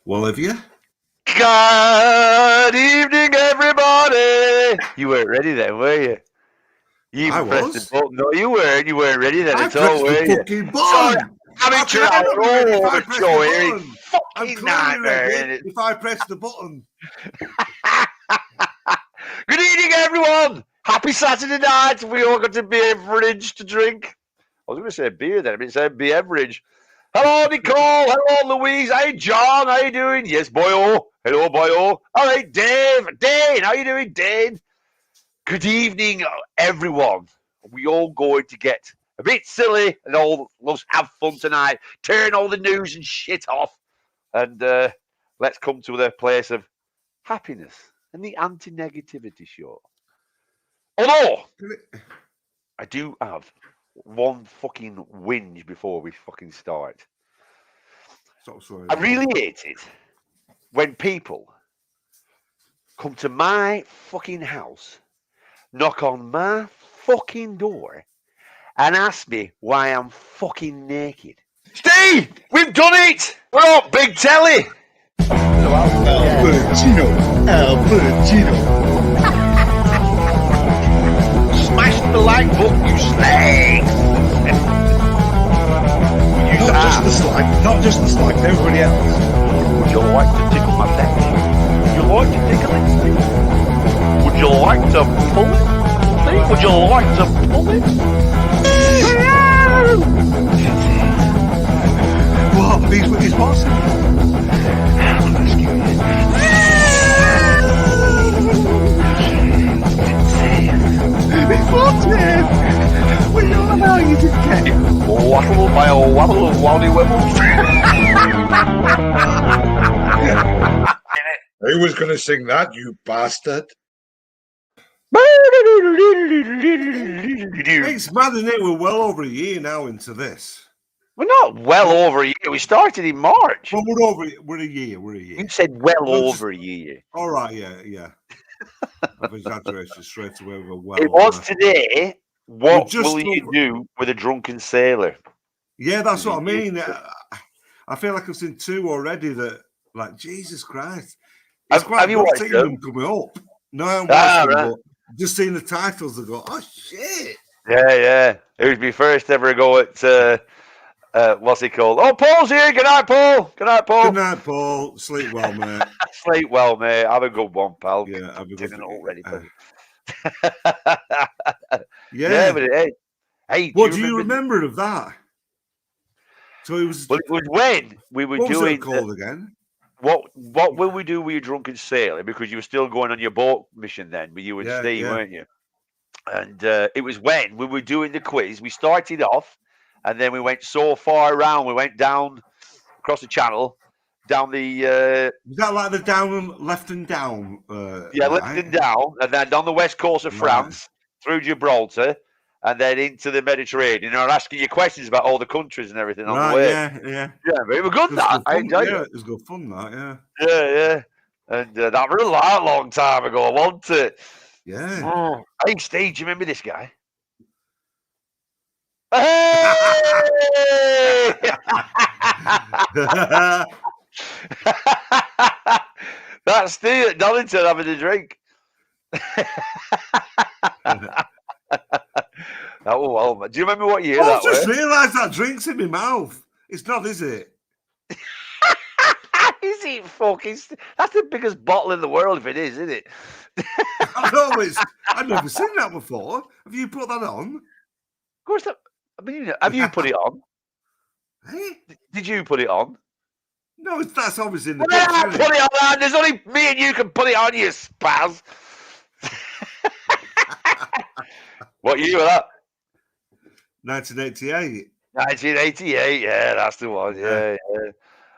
Well, have you? Good evening, everybody. You weren't ready then, were you? You even I pressed the was. button. No, you weren't. You weren't ready then I at all, pressed the were you? fucking Sorry, button. How amateur can I not be ready if hour I the press the show here. button? I'm Fucking clearly nightmare, ready isn't it? if I press the button. Good evening, everyone. Happy Saturday night. We all got a beverage to drink. I was going to say beer then. I mean, say beverage. Hello, Nicole. Hello, Louise. Hey, John. How you doing? Yes, boyo. Hello, boyo. All right, Dave. Dane. How you doing, Dane? Good evening, everyone. We all going to get a bit silly and all let's have fun tonight. Turn all the news and shit off, and let's come to the place of happiness and the anti-negativity show. Although I do have one fucking whinge before we fucking start. I really hate it when people come to my fucking house, knock on my fucking door, and ask me why I'm fucking naked. Steve, we've done it! We're on big telly! Albertino. Smash the like button, you slags! Not just the slag, everybody else. Would you like to tickle my neck? Would you like to tickle it, Steve? Would you like to pull it? Steve, would you like to pull it? What? He's what's It's what's it? We don't know how you did get it. Waddle by a waddle of waddy wibbles. Who was going to sing that, you bastard? It's mad, isn't it? We're well over a year now into this. We're not well over a year. We started in March. Well, we're a year. You said well over a year. All right, yeah. I've exaggerated straight away. We're well. It was today. What will you do with a drunken sailor? Yeah, that's what I mean. I feel like I've seen two already that, like, Jesus Christ. It's Have you watched them coming up? No, I haven't watched them, but just seeing the titles, I go, oh, shit. Yeah. It was my first ever go at, what's it called? Oh, Paul's here. Good night, Paul. Good night, Paul. Good night, Paul. Sleep well, mate. Sleep well, mate. Have a good one, pal. Yeah, have a good one. Already, yeah, but hey, what do you remember of that? So it was. Well, it was when we were doing. What was it called again? What will we do with your drunken sailor? Because you were still going on your boat mission then, with you and Steve, weren't you? And it was when we were doing the quiz. We started off, and then we went so far around. We went down across the channel, down the. Was that like the down and left and down? Left and down, and then down the west coast of France, through Gibraltar, and then into the Mediterranean. And I'm asking you questions about all the countries and everything on the way. Yeah, but it was good. That I enjoyed it. It was good fun. That Yeah. And that was a long time ago, wasn't it? Yeah. Oh. Hey, Steve, do you remember this guy? Hey! That's Steve at Donington having a drink. Do you remember what year that was? I just realised that drink's in my mouth. It's not, is it? Is it fucking? That's the biggest bottle in the world, if it is, isn't it? I know I've never seen that before. Have you put that on? Of course. Have you put it on? Hey? Did you put it on? No, that's obviously in the book. Put it on. There's only me and you can put it on, you spaz. What year was that? 1988. 1988. Yeah, that's the one. Yeah.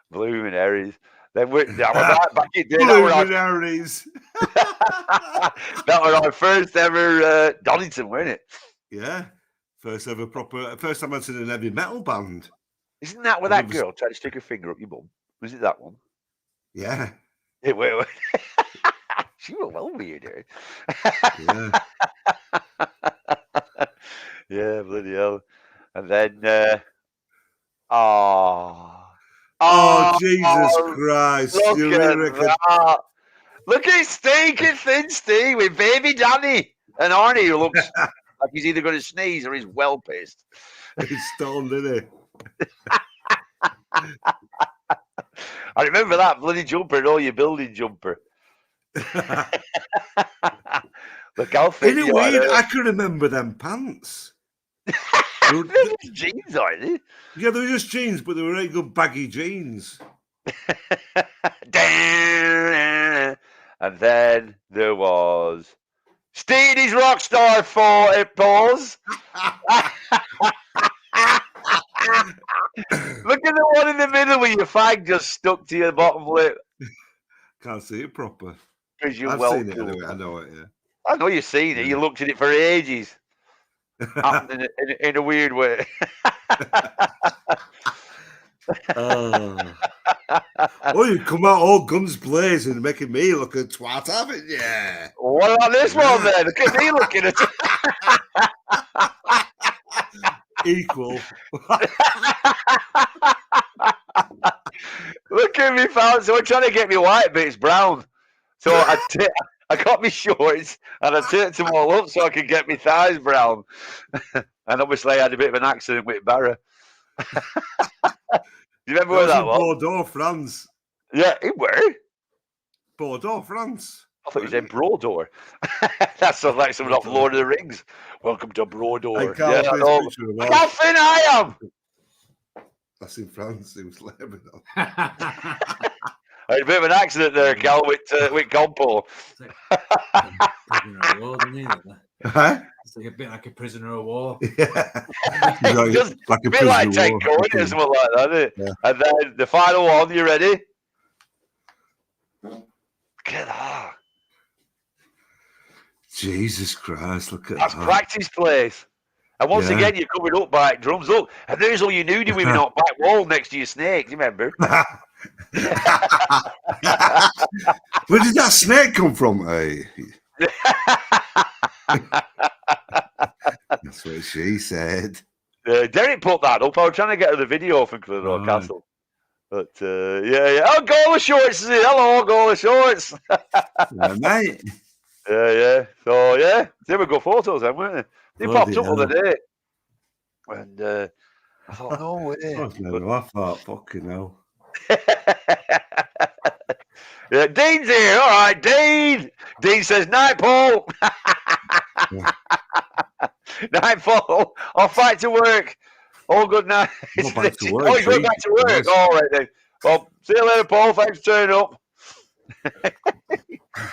Blooming Harry's. Then that was right back in there. Blooming Harry's. That was our first ever Donington, wasn't it? Yeah. First time I've seen an heavy metal band. Isn't that where that girl tried to stick her finger up your bum? Was it that one? Yeah. Wait. She was well weird. Yeah. Yeah, bloody hell. And then, Oh, Jesus Christ. Look You at really reckon that. Look at stinking thin Steve with baby Danny and Arnie, who looks like he's either going to sneeze or he's well pissed. he's stoned, isn't I remember that bloody jumper and all your building jumper. he? Look how fit Isn't it you are. weird? I can remember them pants. They're just jeans, aren't they? Yeah, they were just jeans, but they were really good baggy jeans. And then there was Steenie's Rockstar 4 pause. Look at the one in the middle where your fag just stuck to your bottom lip. Can't see it proper. Because you're I've well seen it cool. anyway. I know it, yeah. I know you've seen it. You looked at it for ages. Happened in a weird way. Oh, you come out all guns blazing, making me look a twat, haven't you? What about this one then? Look at me looking at it. Equal. Look at me, fam. So I'm trying to get me white, but it's brown. So I got me shorts and I turned them all up so I could get my thighs brown. And obviously I had a bit of an accident with Barra. Do you remember where that was? Bordeaux, France. Yeah, where? Bordeaux, France. I thought you said Brodor. That sounds like someone off Lord of the Rings. Welcome to Brodor. Look how thin I am. That's in France. It was Lebanon. I had a bit of an accident there, Cal, with Compo. It's like a bit like a prisoner of war. Yeah. Just like a bit like Ted Cohen or something like that, isn't it? Yeah. And then the final one, you ready? Look at that. Jesus Christ, look at That's that. practice place. And once again, you're covered up by drums. Look, and there's all your nudie women on back wall next to your snake. Do you remember? Where did that snake come from? Hey. That's what she said. Derek put that up. I was trying to get her the video from Clitheroe Castle. But, yeah. Oh, Gola Shorts is here. Hello, Gola Shorts. Yeah, mate. Yeah. So, yeah. There we go, photos then, weren't they? They popped up the other day. And I thought, no way. I thought, fucking hell. Yeah, Dean's here. All right, Dean. Dean says, night, Paul. Night, Paul. Off back to work. All good night. Not back to work, oh, he's going back to work. All right, then. Well, see you later, Paul. Thanks for turning up.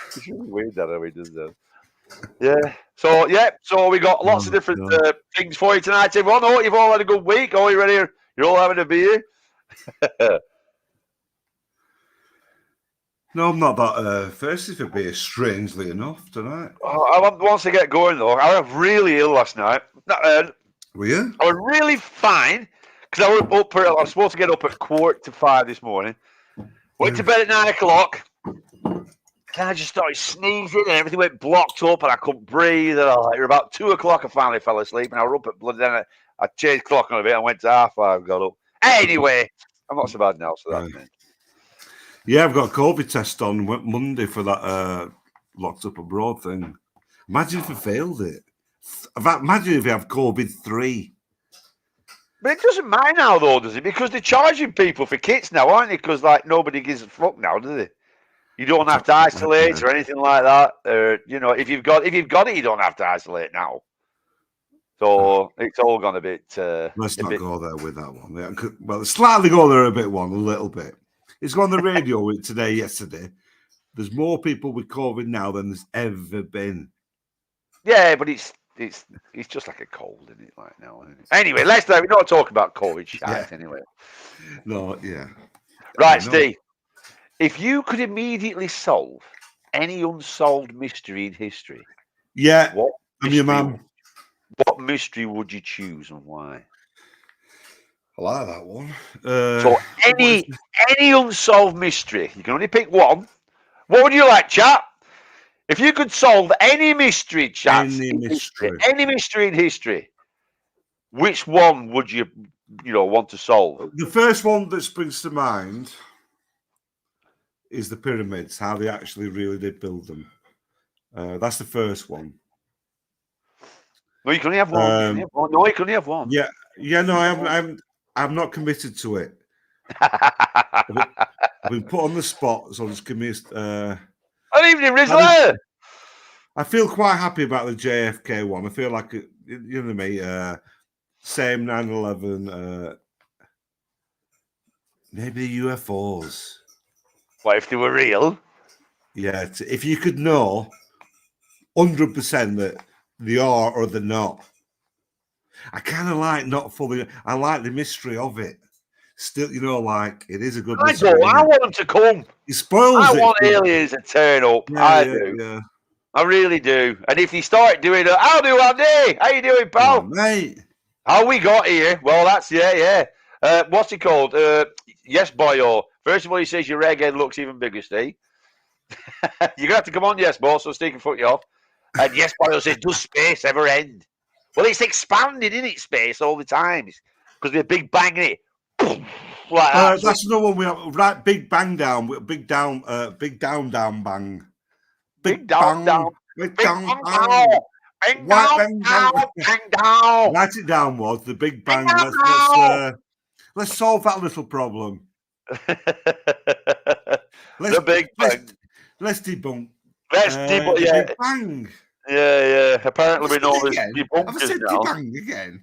It's really weird that how he does that. Yeah. So we got lots of different things for you tonight, everyone. I hope you've all had a good week. Are you ready? You're all having a beer? No, I'm not that thirsty for beer, strangely enough, tonight. Oh, once I get going, though, I was really ill last night. Were you? I was really fine, because I was supposed to get up at 4:45 this morning. Went to bed at 9 o'clock. Then I just started sneezing and everything went blocked up and I couldn't breathe. And about 2 o'clock, I finally fell asleep and I was up at blood. Then I changed clock on a bit. I went to 5:30, got up. Anyway, I'm not so bad now. So that's me. Yeah, I've got a COVID test on Monday for that locked up abroad thing. Imagine if I failed it. Imagine if you have COVID-3. But it doesn't matter now, though, does it? Because they're charging people for kits now, aren't they? Because nobody gives a fuck now, do they? You don't have to isolate or anything like that. If you've got it, you don't have to isolate now. So it's all gone a bit. Let's not go there with that one. Yeah, well, slightly go there a little bit. It's on the radio yesterday. There's more people with COVID now than there's ever been. Yeah, but it's just like a cold, isn't it? Right now. Isn't it? Anyway, we're not talking about COVID shit anyway. No, yeah. Right, Steve. If you could immediately solve any unsolved mystery in history, I'm your man. What mystery would you choose and why? I like that one. So any unsolved mystery, you can only pick one. What would you like, chat? If you could solve any mystery, chat, any mystery in history, which one would you want to solve? The first one that springs to mind is the pyramids, how they actually really did build them. That's the first one. No, you can only have one. You can only have one. No, you can only have one. Yeah. No, I'm not committed to it. I've been put on the spot, so just give me Good evening, Rizzler. I feel quite happy about the JFK one. I feel like, you know me, same 9/11, maybe the UFOs. What if they were real? Yeah, if you could know 100% that they are or they're not. I kind of like not fully. I like the mystery of it. Still, like it is a good mystery. I want them to come. It spoils I it. want aliens to turn up. Yeah, I do. Yeah. I really do. And if they start doing it, how do Andy? How you doing, pal? Mate. How we got here? Well, that's yeah. What's it called? Yes, boyo. First of all, he says your reggae looks even bigger, Steve. You're gonna have to come on, yes, boy, so Steve can foot you off. And yes, boyo says, does space ever end? Well, it's expanding, isn't it, space all the time? Because we're big bang in it. Like that. That's another one we have. Right, big bang down, big down bang. Big down, bang. Big down. Write it down, was the big bang. Let's solve that little problem. The big bang. Let's debunk. Yeah. Big bang. Yeah. Apparently we know there's debunkers I've said now. Debang again.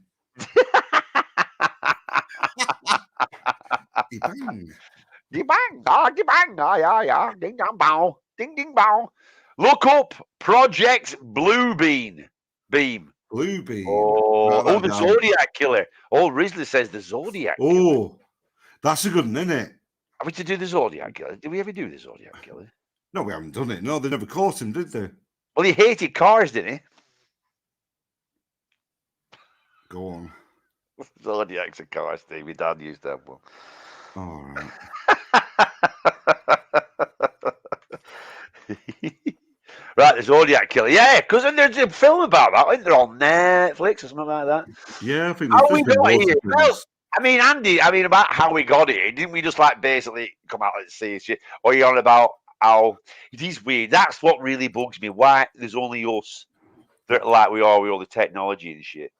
Debang. Debang. Yeah. Ding dong bow. Ding bow. Look up Project Beam. Blue Beam. Oh, the Zodiac Killer. Oh, Rizzler says the Zodiac Killer. Oh, that's a good one, isn't it? Are we to do the Zodiac Killer? Did we ever do the Zodiac Killer? No, we haven't done it. No, they never caught him, did they? Well, he hated cars, didn't he? Go on. Zodiac's a car, Steve. My dad used that one. All right. Right, the Zodiac Killer. Yeah, because there's a film about that. I think they're on Netflix or something like that. Yeah, I think how we got here. Well, I mean, Andy, about how we got here. Didn't we just basically come out and see shit? Or you're on about how it is weird. That's what really bugs me. Why there's only us that like we are with all the technology and shit.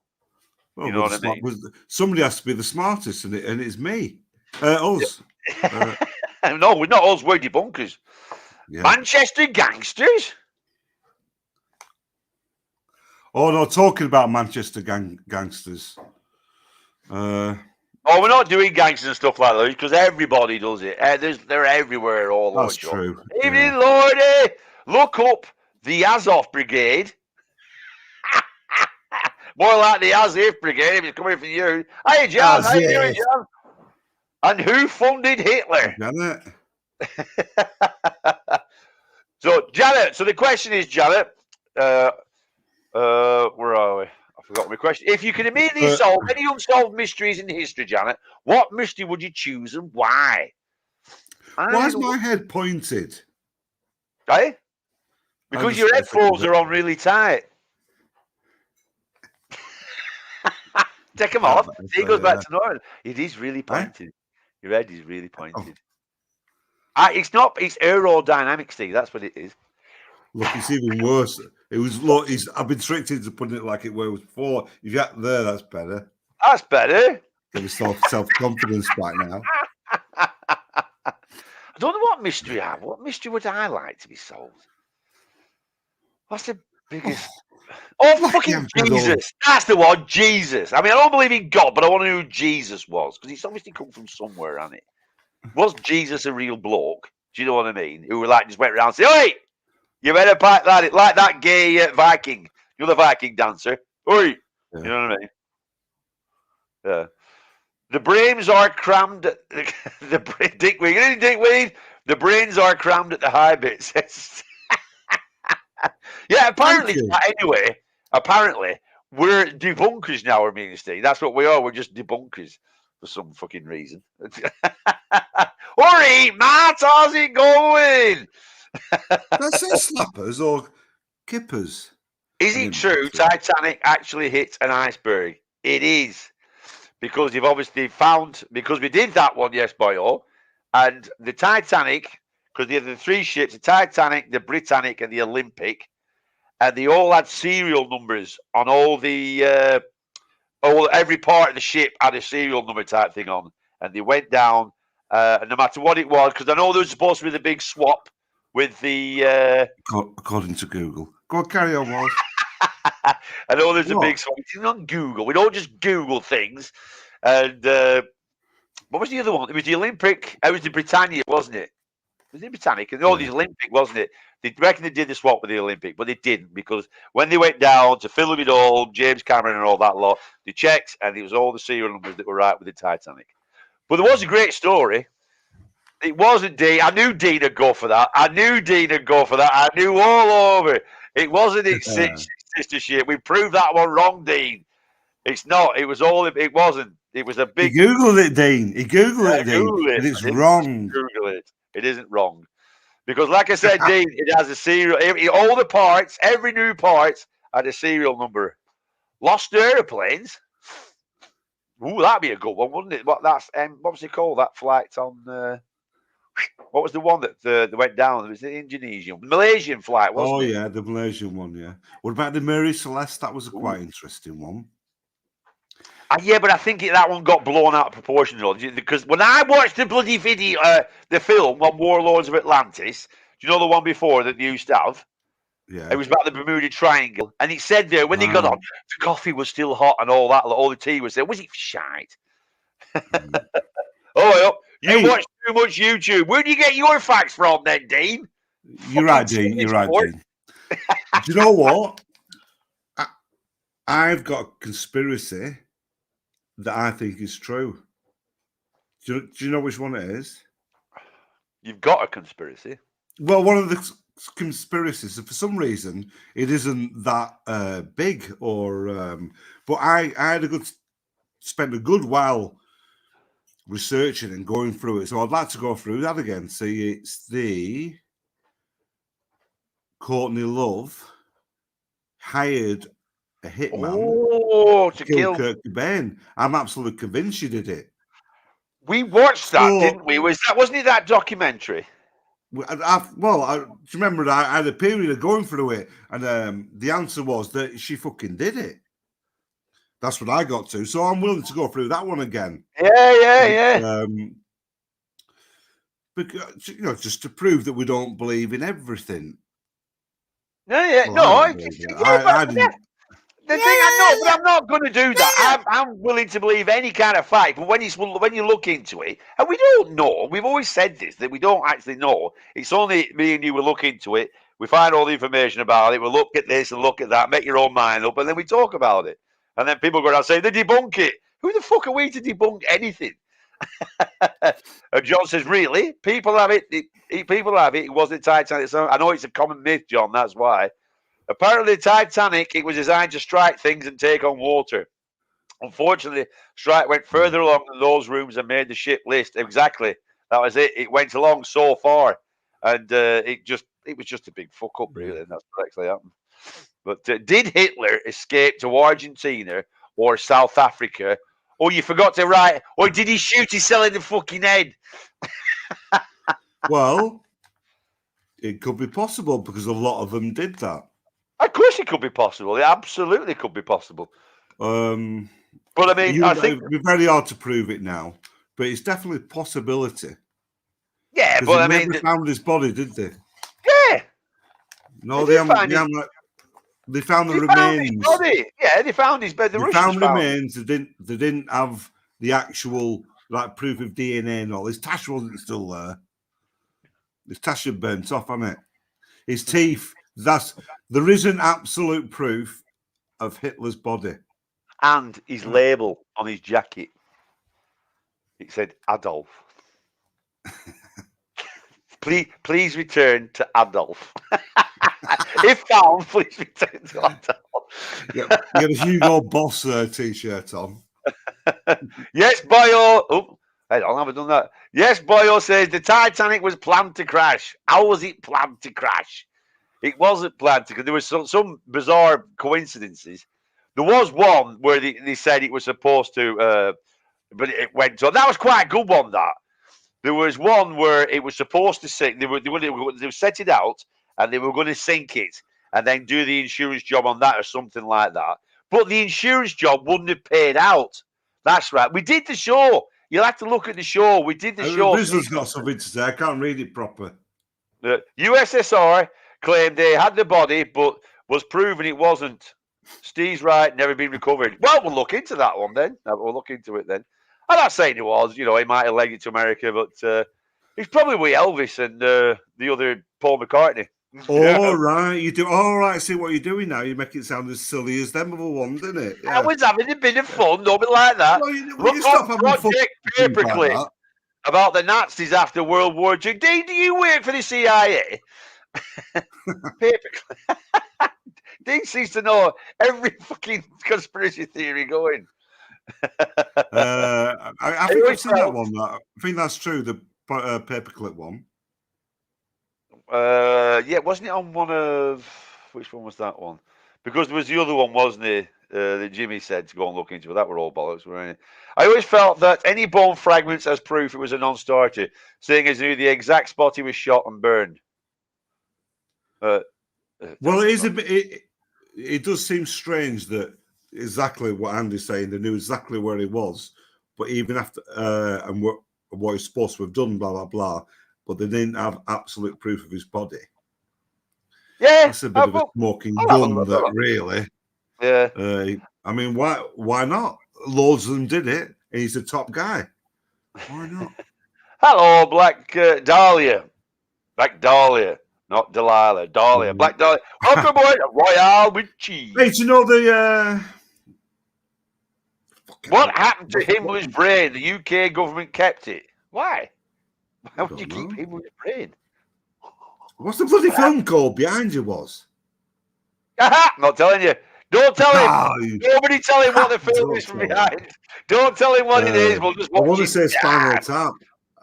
Well, you know what I mean? Somebody has to be the smartest, and it's me. Us. No, we're not us. We're debunkers. Yeah. Manchester gangsters. Oh no, talking about Manchester gangsters. We're not doing gangsters and stuff like that because everybody does it. They're everywhere all over. That's true. Evening, Lordy. Look up the Azov Brigade. More like the As-If Brigade if it's coming from you. Hey, John. How you doing, John? And who funded Hitler? Janet. So, Janet. So the question is, Janet. Where are we? I forgot my question. If you could immediately solve any unsolved mysteries in history, Janet, what mystery would you choose and why? Why is my head pointed? Hey? Because your headphones are on really tight. Take them off. See, it goes back to normal. It is really pointed. Your head is really pointed. It's not. It's aerodynamic, Steve. That's what it is. Look, it's even worse. It was. Look, I've been tricked into putting it like it was before. If you're there, that's better. That's better. Get yourself self-confidence back now. I don't know what mystery I have. What mystery would I like to be solved? What's the biggest? Oh, fucking Jesus. That's the one, Jesus. I mean, I don't believe in God, but I want to know who Jesus was, because he's obviously come from somewhere, hasn't it? Was Jesus a real bloke? Do you know what I mean? Who just went around and said, "Oi, you better pack that." Like that gay Viking. You're the Viking dancer. Oi. Yeah. You know what I mean? Yeah. The brains are crammed at Dickweed. The brains are crammed at the high bits. Yeah, apparently, we're debunkers now, I mean, Steve. That's what we are. We're just debunkers for some fucking reason. Alright, Matt, how's it going? That's it, slappers or kippers. Is it true Titanic actually hit an iceberg? It is. because you've obviously found, because we did that one, yes, boyo, and the Titanic, because they had the 3 ships, the Titanic, the Britannic, and the Olympic, and they all had serial numbers on all the every part of the ship had a serial number type thing on, and they went down, and no matter what it was, because I know there was supposed to be the big swap with the. According to Google. Go on, carry on, Wallace. I know there's a What? big swap. It's not Google. We don't just Google things. And what was the other one? It was the Olympic. It was the Britannia, wasn't it? Was it Britannic? No, the Olympic, wasn't it? They reckon they did the swap with the Olympic, but they didn't, because when they went down to film it all, James Cameron and all that lot, they checked, and it was all the serial numbers that were right with the Titanic. But there was a great story. It wasn't Dean. I knew Dean would go for that. I knew all over. It wasn't its sister ship. We proved that one wrong, Dean. It's not. It was all. It wasn't. It was a big. He Googled it, Dean. He Googled it, Dean. Google it. And it's wrong. Google it. It isn't wrong. Because, like I said, Dean, it has a serial. All the parts, every new part had a serial number. Lost airplanes. Ooh, that'd be a good one, wouldn't it? What was it called? That flight on. What was the one that went down? It was the Indonesian, Malaysian flight, wasn't it? Oh yeah, the Malaysian one. Yeah. What about the Mary Celeste? That was a quite interesting one. Yeah, but I think that one got blown out of proportion, though, because when I watched the bloody video, the film on Warlords of Atlantis, do you know the one before that they used to have? Yeah. It was about the Bermuda Triangle, and it said there when they got on, the coffee was still hot and all that, all the tea was there. Was it shite? Oh, you watch too much YouTube. Where do you get your facts from, then, Dean? You're right, Dean. You're right, Dean. Do you know what? I've got a conspiracy that I think is true. Do you know which one it is? You've got a conspiracy. Well, one of the conspiracies, for some reason, it isn't that big, or but I had spent a good while researching and going through it, so I'd like to go through that again. See, it's the Courtney Love hired a hitman to kill Kurt Cobain. I'm absolutely convinced she did it. We watched that, didn't we? Wasn't it that documentary? Do you remember I had a period of going through it, and the answer was that she fucking did it. That's what I got to. So I'm willing to go through that one again. Yeah. Because, just to prove that we don't believe in everything. Yeah. Well, I didn't. The thing I know, but I'm not going to do that. I'm willing to believe any kind of fact, but when you look into it, and we don't know, we've always said this, that we don't actually know. It's only me and you will look into it. We find all the information about it. We'll look at this and look at that, make your own mind up, and then we talk about it. And then people go around saying they debunk it. Who the fuck are we to debunk anything? And John says, really? People have it. People have it. It wasn't Titanic. So I know it's a common myth, John. That's why. Apparently, the Titanic, it was designed to strike things and take on water. Unfortunately, strike went further along than those rooms and made the ship list. Exactly. That was it. It went along so far. And it was just a big fuck up, really. And that's what actually happened. But did Hitler escape to Argentina or South Africa? Or you forgot to write, or did he shoot himself in the fucking head? Well, it could be possible because a lot of them did that. Of course it could be possible. It absolutely could be possible. But I mean, I think it'd be very hard to prove it now, but it's definitely a possibility. Yeah, but I mean, they found his body, did they? Yeah. No, they found the remains. His body. Yeah, they found his body. They found remains. They didn't have the actual proof of DNA and all. His tash wasn't still there. His tash had burnt off, hasn't it? His teeth. There isn't absolute proof of Hitler's body. And his label on his jacket. It said Adolf. Please return to Adolf. If found, please return to Adolf. You got a Hugo Boss t-shirt on. Yes, Boyo. Oh, I haven't done that. Yes, Boyo says the Titanic was planned to crash. How was it planned to crash? It wasn't planned to, because there were some bizarre coincidences. There was one where they said it was supposed to, but it went on. That was quite a good one. That there was one where it was supposed to sink. They were set it out, and they were going to sink it, and then do the insurance job on that or something like that. But the insurance job wouldn't have paid out. That's right. We did the show. You'll have to look at the show. We did the show. Rizzo's got something to say. I can't read it proper. The USSR claimed they had the body, but was proven it wasn't. Steve's right, never been recovered. Well, we'll look into that one then. We'll look into it then. I'm not saying it was. You know, he might have legged it to America, but he's probably with Elvis and the other Paul McCartney. Oh, right. You do. All right. See what you're doing now. You make it sound as silly as them other ones, didn't it? I was having a bit of fun. Don't be like that. Well, you Look stop on having fun Project like Paperclip that. about the Nazis after World War II. Do you work for the CIA? Paperclip. Dean seems to know every fucking conspiracy theory going. I think I've seen that one. I think that's true. The paperclip one. Yeah, wasn't it on one of which one was that one? Because there was the other one, wasn't it? That Jimmy said to go and look into. That were all bollocks, weren't it? I always felt that any bone fragments as proof it was a non-starter, seeing as knew the exact spot he was shot and burned. Well, it is a bit. It does seem strange that exactly what Andy's saying. They knew exactly where he was, but even after and what he's supposed to have done, blah blah blah. But they didn't have absolute proof of his body. Yeah, that's a bit of a smoking gun. That really. Yeah. I mean, why not? Loads of them did it, and he's the top guy. Why not? Hello, Black Dahlia. Black Dahlia. Not Delilah, Dahlia. Black Dahlia. Welcome aboard Royale with cheese. Hey, do you know the... what happened to Himmler's brain? The UK government kept it. Why? Why would you keep Himmler's brain? What's the bloody film called behind you was? Aha! Not telling you. Don't tell him. Nobody tell him what the film is from behind. Don't tell him what it is. We'll just watch I want to it. say Spinal Tap.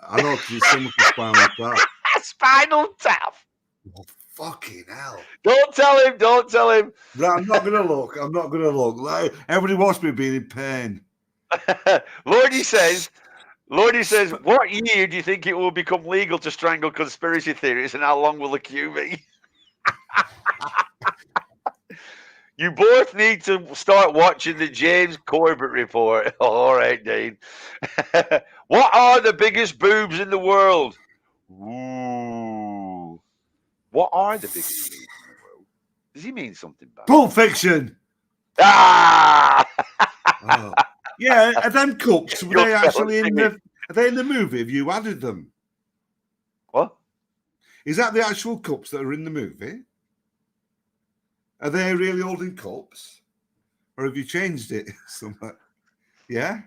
I know because it's similar to Spinal Tap. Spinal Tap. Oh, fucking hell. Don't tell him. Don't tell him. No, I'm not going to look. I'm not going to look. Like, everybody wants me being in pain. Lordy says, what year do you think it will become legal to strangle conspiracy theories, and how long will the queue be? You both need to start watching the James Corbett report. All right, Dean. What are the biggest boobs in the world? Ooh. What are the biggest boobs in the world? Does he mean something bad? Pulp Fiction. Ah! Oh. Yeah, are them cups, were they actually in the... Are they in the movie? Have you added them? What? Is that the actual cups that are in the movie? Are they really holding cups? Or have you changed it somewhere? Yeah?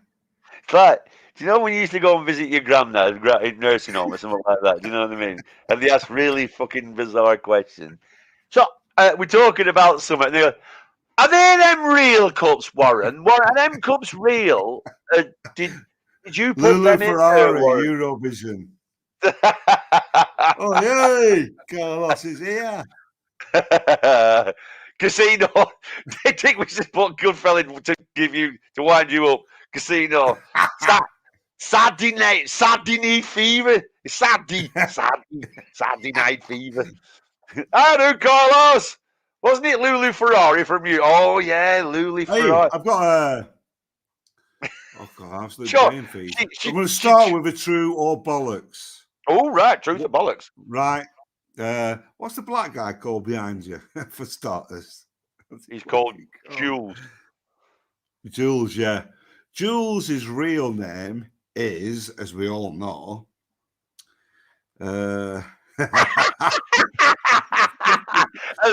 It's like, do you know when you used to go and visit your granddad in nursing home or something like that? Do you know what I mean? And they ask really fucking bizarre questions. So we're talking about something. They go, are they them real cups, Warren? Are them cups real? Did you put Lulu them Ferrari, in Eurovision. Oh, yay! Carlos is here. Casino. They think we should put Goodfellas to wind you up. Casino. Saturday night fever. Saturday night fever. I do, Carlos. Wasn't it Lulu Ferrari from you? Oh yeah, Lulu Ferrari. I've got a absolute brain feed. I'm going to start with a true or bollocks. Oh right, truth or bollocks. Right. What's the black guy called behind you, for starters? He's called Jules. Jules, yeah. Jules' real name is, as we all know, as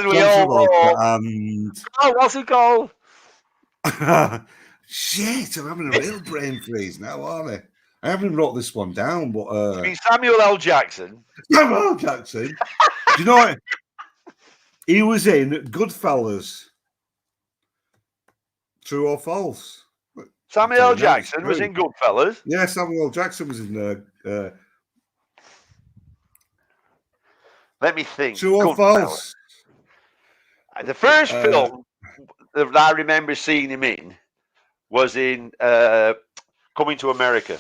we all know. And what's he called? Shit, I'm having a real brain freeze now, aren't I haven't wrote this one down, but you mean Samuel L. Jackson. Samuel L. Jackson. Do you know what? He was in Goodfellas. True or false? Samuel L. Jackson was in Goodfellas. Yeah, Samuel L. Jackson was in there. Let me think. True or false? The first film. that I remember seeing him in was in Coming to America.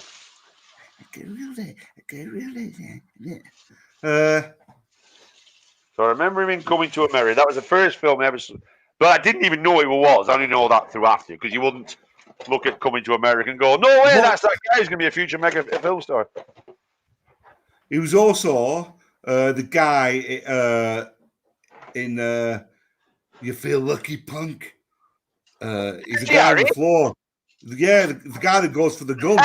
So I remember him in Coming to America. That was the first film I ever saw. But I didn't even know who he was. I only know that through after, because you wouldn't look at Coming to America and go, no way, that's that guy who's going to be a future mega film star. He was also the guy in You Feel Lucky Punk. He's the guy on the floor. Yeah, the guy that goes for the gun.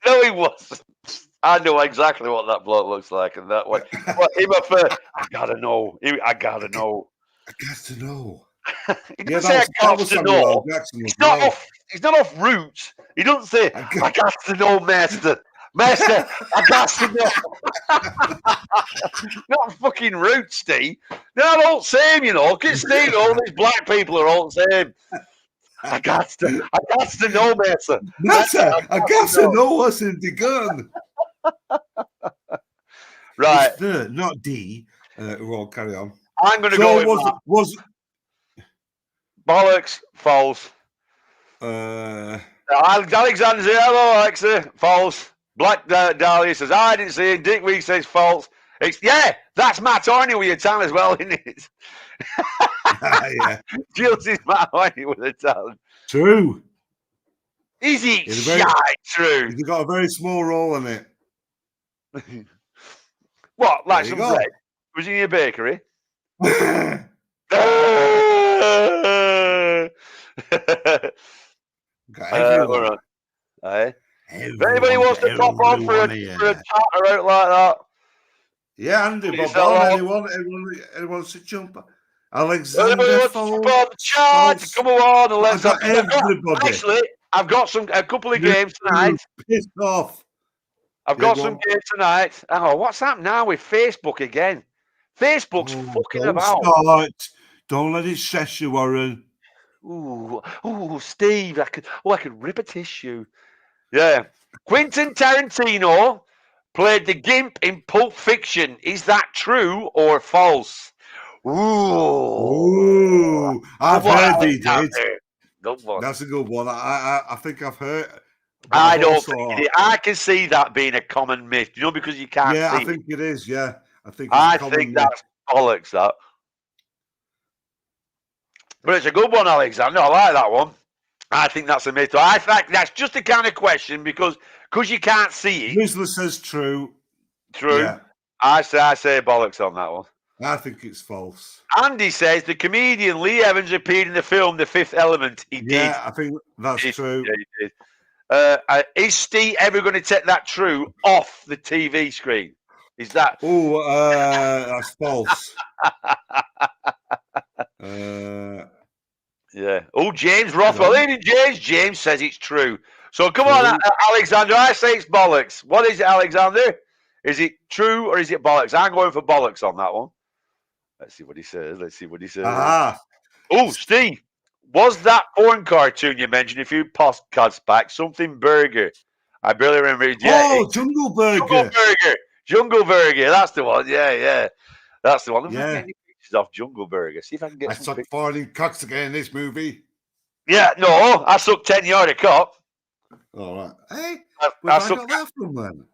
No, he wasn't. I know exactly what that bloke looks like, and that one. Well, him up for, I gotta know. I gotta know. I got to know. He doesn't say I got to know. He's not off roots. He doesn't say I got to know, master. Master, I got to know. Not fucking roots, Steve. They're all the same, you know. Steve, all these black people are all the same. I got to know, master. Master, I got to know what's in the gun. Right. It's the, not D. We'll carry on. I'm going to go with bollocks, false. Alexander says, hello, Alexa, false. Black Dahlia says, I didn't see it. Dick Week says false. That's Matt Horney with your talent as well, isn't it? Yeah. Jules is Matt Horney with the talent. True. Is it true? He's got a very small role in it. What, like some bread? Was he in a bakery? Everyone. If anybody wants to pop on for a chatter out like that. Yeah, Andy, Bob, anyone wants to jump? Alexander, anybody wants to jump on the chat? Come on and let's have everybody. Actually, I've got a couple of games tonight. Pissed off. I've got some games tonight. Oh, what's happened now with Facebook again? Facebook's fucking about. Don't let it stress you, Warren. Ooh, Steve, I could rip a tissue. Yeah. Quentin Tarantino played the Gimp in Pulp Fiction. Is that true or false? Ooh. I've heard he did. Good one. That's a good one. I think I've heard. I don't think it is. I can see that being a common myth, because you can't see it. Yeah, I think it is, yeah. I think that's bollocks, that. But it's a good one, Alexander. I like that one. I think that's a myth. I think that's just the kind of question because you can't see it. Whistler says true. True. Yeah. I say bollocks on that one. I think it's false. Andy says the comedian Lee Evans appeared in the film The Fifth Element. He did. Yeah, I think that's true. Yeah, he did. Is Steve ever going to take that true off the TV screen? Is that? Oh, that's false. Yeah. Oh, James Rothwell. James says it's true. So come on, Alexander. I say it's bollocks. What is it, Alexander? Is it true or is it bollocks? I'm going for bollocks on that one. Let's see what he says. Oh, Steve. Was that porn cartoon you mentioned a few podcasts back something burger? I barely remember it. Yeah, Jungle Burger. Jungle Burger. That's the one. Yeah. That's the one. Yeah. Off Jungle Burger. See if I can get. I suck 40 cocks again in this movie. Yeah, no, I sucked 10-yard a cock. All right. Hey, where did I got that from then?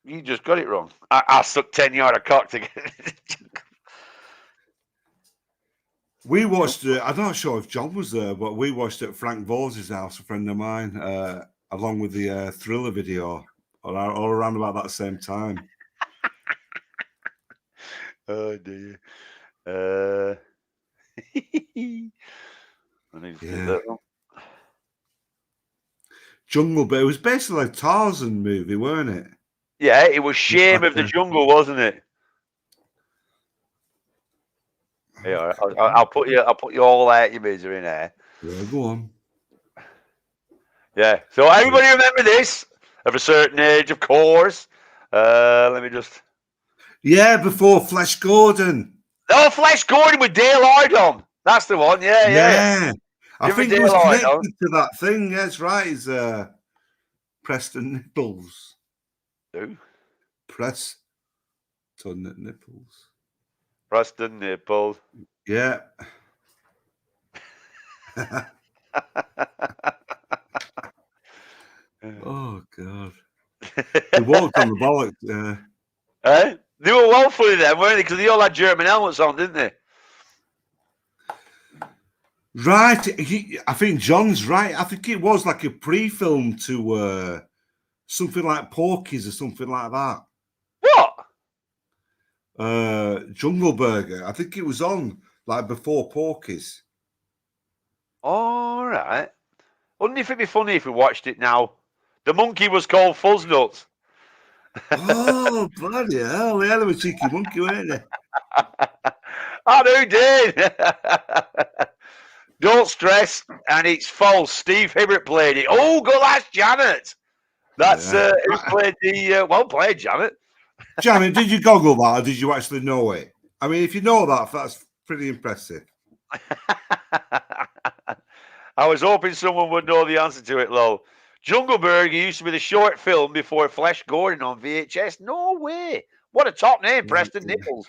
You just got it wrong. I sucked 10-yard a cock to get. We watched it. I'm not sure if John was there, but we watched it at Frank Vose's house, a friend of mine, along with the Thriller video, all around about that same time. Oh dear. I need to get that one. Jungle, but it was basically like a Tarzan movie, weren't it? Yeah, it was Shame of the Jungle, wasn't it? Yeah, I'll put you all out your misery in there. Yeah, go on. Yeah. So everybody remember this of a certain age, of course. Let me just. Yeah, before Flash Gordon. Oh, Flash Gordon with Dale Hardon. That's the one. Yeah. I think it was connected to that thing. Yeah, that's right. It's Preston Nipples. Who? Preston Nipples. Preston Nipples. Yeah. Oh God! They walked on the bollocks. Eh? They were well funny then, weren't they? Because they all had German helmets on, didn't they? Right. I think John's right. I think it was like a pre-film to something like Porky's or something like that. What? Jungle Burger. I think it was on like before Porky's. All right. Wouldn't it be funny if we watched it now? The monkey was called Fuzznuts. Oh, bloody hell. Yeah, they were cheeky monkey, weren't they? I know, did. Don't stress, and it's false. Steve Hibbert played it. Oh, go, that's Janet. That's who played the. Well played, Janet. Janet, did you goggle that, or did you actually know it? I mean, if you know that, that's pretty impressive. I was hoping someone would know the answer to it, lol. Jungle Burger used to be the short film before Flash Gordon on VHS. No way. What a top name, Preston Nichols.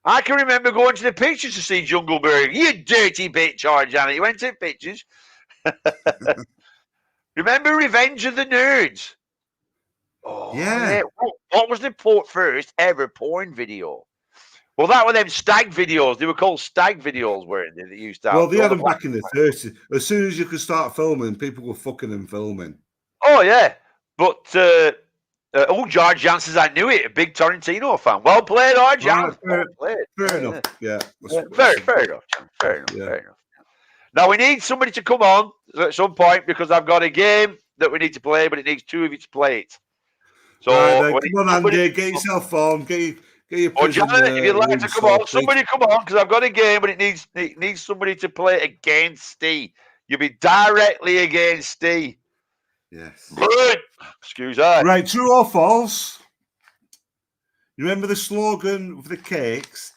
I can remember going to the pictures to see Jungle Burger. You dirty bitch, Janet. You went to the pictures. Remember Revenge of the Nerds? Oh, yeah. What was the first ever porn video? Well, that were them stag videos. They were called stag videos, weren't they? That used to have. Well, they had them back in the 30s. As soon as you could start filming, people were fucking and filming. Oh, yeah. But, George Jansen's, I knew it. A big Tarantino fan. Well played, George Jansen. Fair enough. Yeah. Fair enough. Fair enough. Now, we need somebody to come on at some point because I've got a game that we need to play, but it needs two of you to play it. So, come on, Andy, get yourself on. Get your prison, Janet, if you'd like to come on, somebody come on, because I've got a game, but it needs somebody to play it against Steve. You'll be directly against Steve. Yes. Good. Excuse that. Right, true or false? You remember the slogan for the cakes?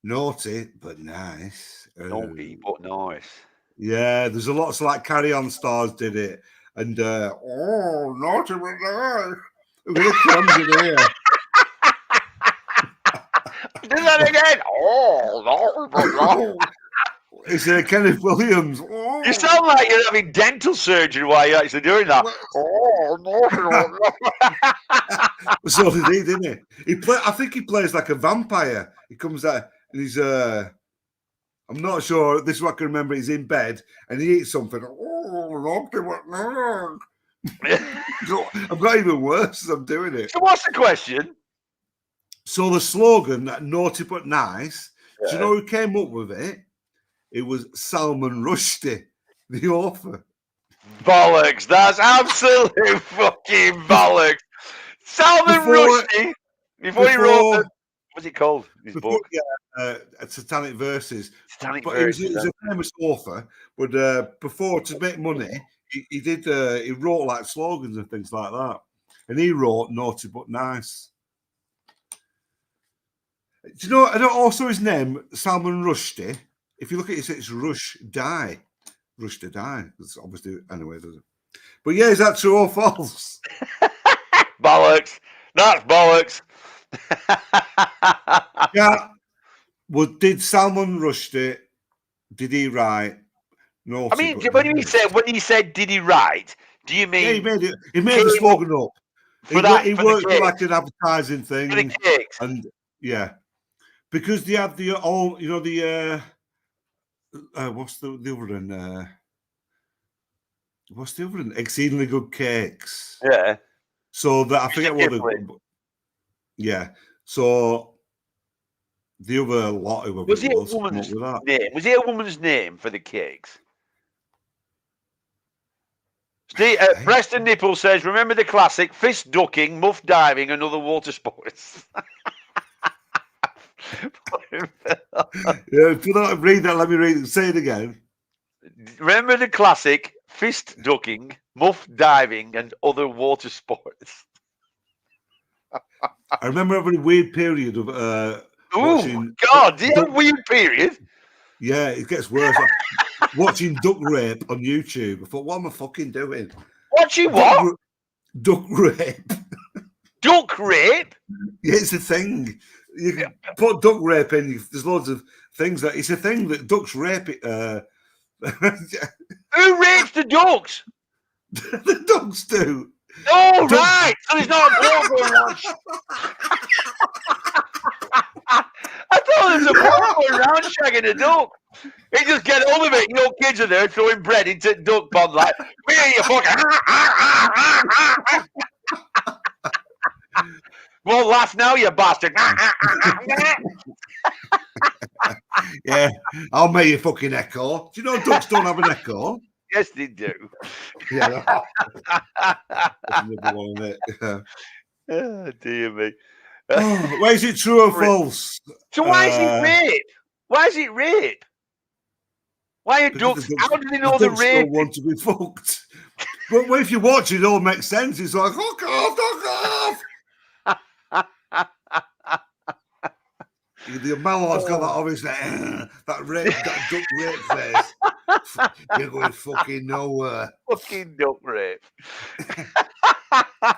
Naughty but nice. Naughty but nice. Yeah, there's a lot of like Carry On Stars did it, and naughty but nice. We're gonna crumbs in here. Do that again. Naughty but nice. It's Kenneth Williams. You sound like you're having dental surgery while you're actually doing that. So did he, didn't he? I think he plays like a vampire. He comes out and he's I'm not sure. This is what I can remember. He's in bed and he eats something. I've got even worse as I'm doing it. So what's the question? So the slogan, naughty but nice, yeah. Do you know who came up with it? It was Salman Rushdie, the author. Bollocks. That's absolute fucking bollocks. Salman Rushdie, before he wrote it, what's it called? His book? Yeah, Titanic Verses. Titanic Verses. He was a famous author, but before, to make money, he wrote like slogans and things like that. And he wrote Naughty but Nice. Do you know, and also his name, Salman Rushdie, if you look at it, it's Rushdie. Rushdie. That's obviously, anyway, does it? But yeah, is that true or false? Bollocks. That's bollocks. Yeah. Well, did Salman Rushdie, did he write Naughty? I mean, when he said did he write, do you mean... Yeah, he made the slogan up. He worked for like an advertising thing. For the cakes. And yeah. Because they have the all, you know, the what's the other one? What's the other one? Exceedingly Good Cakes. Yeah. So that I forget what the. Yeah. So the other lot who was it a woman's name? Was it a woman's name for the cakes? Steve, Preston Nipple says, "Remember the classic fist ducking, muff diving, and other water sports." Yeah, read that. Let me read it. Say it again. Remember the classic fist ducking, muff diving, and other water sports. I remember having a weird period of watching. God, do you have a weird period? Yeah, it gets worse. Watching duck rape on YouTube. I thought, what am I fucking doing? Watching what? Duck rape. Duck rape? Yeah, it's a thing. You can put duck rape in. There's loads of things that it's a thing that ducks rape Who rapes the ducks? The dogs do. Oh, right. So there's not a bloke going around. I thought there was a bloke going around shagging a duck. He just get hold of it. You know, kids are there throwing bread into the duck pond like, me, you fucking. Won't laugh now, you bastard. Yeah, I'll make you fucking echo. Do you know ducks don't have an echo? Yes, they do. Yeah. Another one, isn't it? Yeah. Oh, dear me. Oh, where is it true or false? So why is it rape? Why is it rape? Why are Because ducks? How do they know the ducks rape? don't want to be fucked. But if you watch it, it all makes sense. It's like, fuck off. The Mallard's got that obviously that duck rape face. You're going fucking nowhere. Fucking duck rape. Well,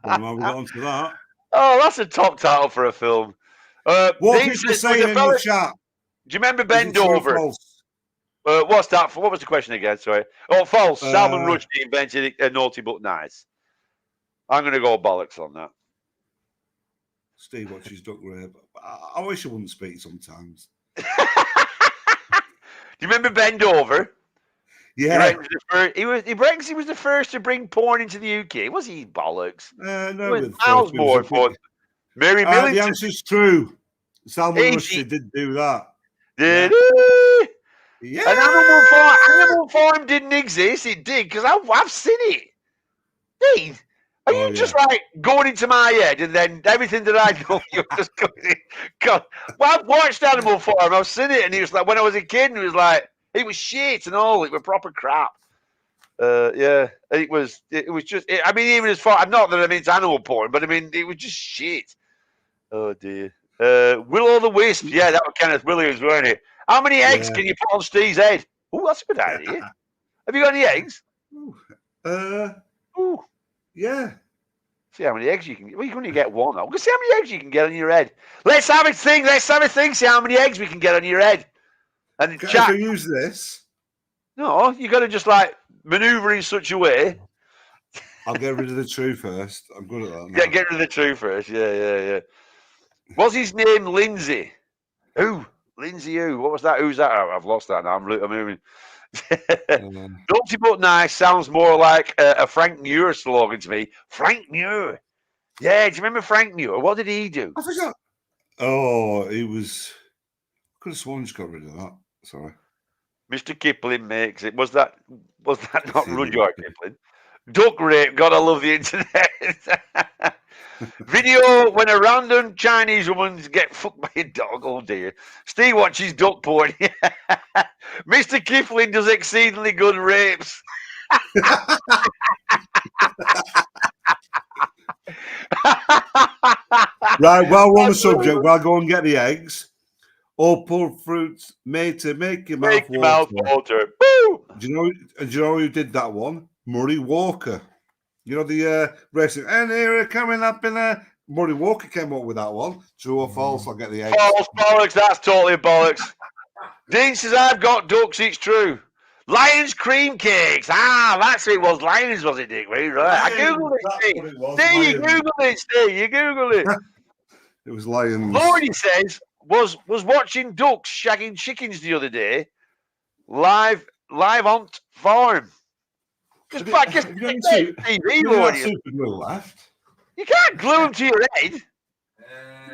how we got onto that? Oh, that's a top title for a film. What Dean people says, saying in the chat? do you remember Is Bend it true or Over? false? What's that for? What was the question again? Sorry. Oh, false. Salman Rushdie invented naughty but nice. I'm going to go bollocks on that. Steve watches duck rape. I wish I wouldn't speak sometimes. Do you remember Bend Over? Yeah. He reckons he was the first to bring porn into the UK. Was he bollocks? No, It was but miles more fun. Mary the Millington. answer's true. Salman Hey, Rushdie did do that. Did he? And Yeah. Animal Farm didn't exist. It did because I've seen it. Dean, are you just like going into my head and then everything that I know you're just going in? God. Well, I've watched Animal Farm. I've seen it, and he was like, when I was a kid, and he was like, it was shit and all. It was proper crap. Yeah, it was just. I mean, even as far, not that I mean it's animal porn, but I mean it was just shit. Oh dear. Will-o'-the-Wisp. Yeah, that was Kenneth Williams, weren't it? How many eggs can you put on Steve's head? Oh, that's a good idea. Have you got any eggs? Ooh. Yeah. See how many eggs you can get. Well, you can only get one. We'll see how many eggs you can get on your head. Let's have a thing. See how many eggs we can get on your head. And Can I use this? No, you got to just like maneuver in such a way. I'll get rid of the true first. I'm good at that. Yeah, get rid of the true first. Yeah. What's his name? Lindsay. Who? Lindsay who? What was that? Who's that? Oh, I've lost that now. I'm moving. Naughty but nice sounds more like a Frank Muir slogan to me. Frank Muir. Yeah, do you remember Frank Muir? What did he do? I forgot. Oh, he was. Could have sworn just got rid of that. Sorry. Mr. Kipling makes it. Was that not Rudyard Kipling? Duck rape. Gotta love the internet. Video when a random Chinese woman get fucked by a dog. Oh dear. Steve watches duck porn. Mr. Kipling does exceedingly good rapes. Right, while we're on the subject, we'll go and get the eggs. All pulled fruits made to make your mouth water. Woo! Do you know who did that one? Murray Walker. You know the racing. And here coming up in there. Murray Walker came up with that one. True or false? I'll get the eggs. False, bollocks. That's totally bollocks. Dean says I've got ducks. It's true. Lions cream cakes. That's what it was. Lions, was it, Dick? Right. I googled it, Steve. You googled it, Steve. You googled it. It was lions. Lordy says was watching ducks shagging chickens the other day. Live on farm. Just back TV, Lordy. Super glue left. You can't glue them to your head.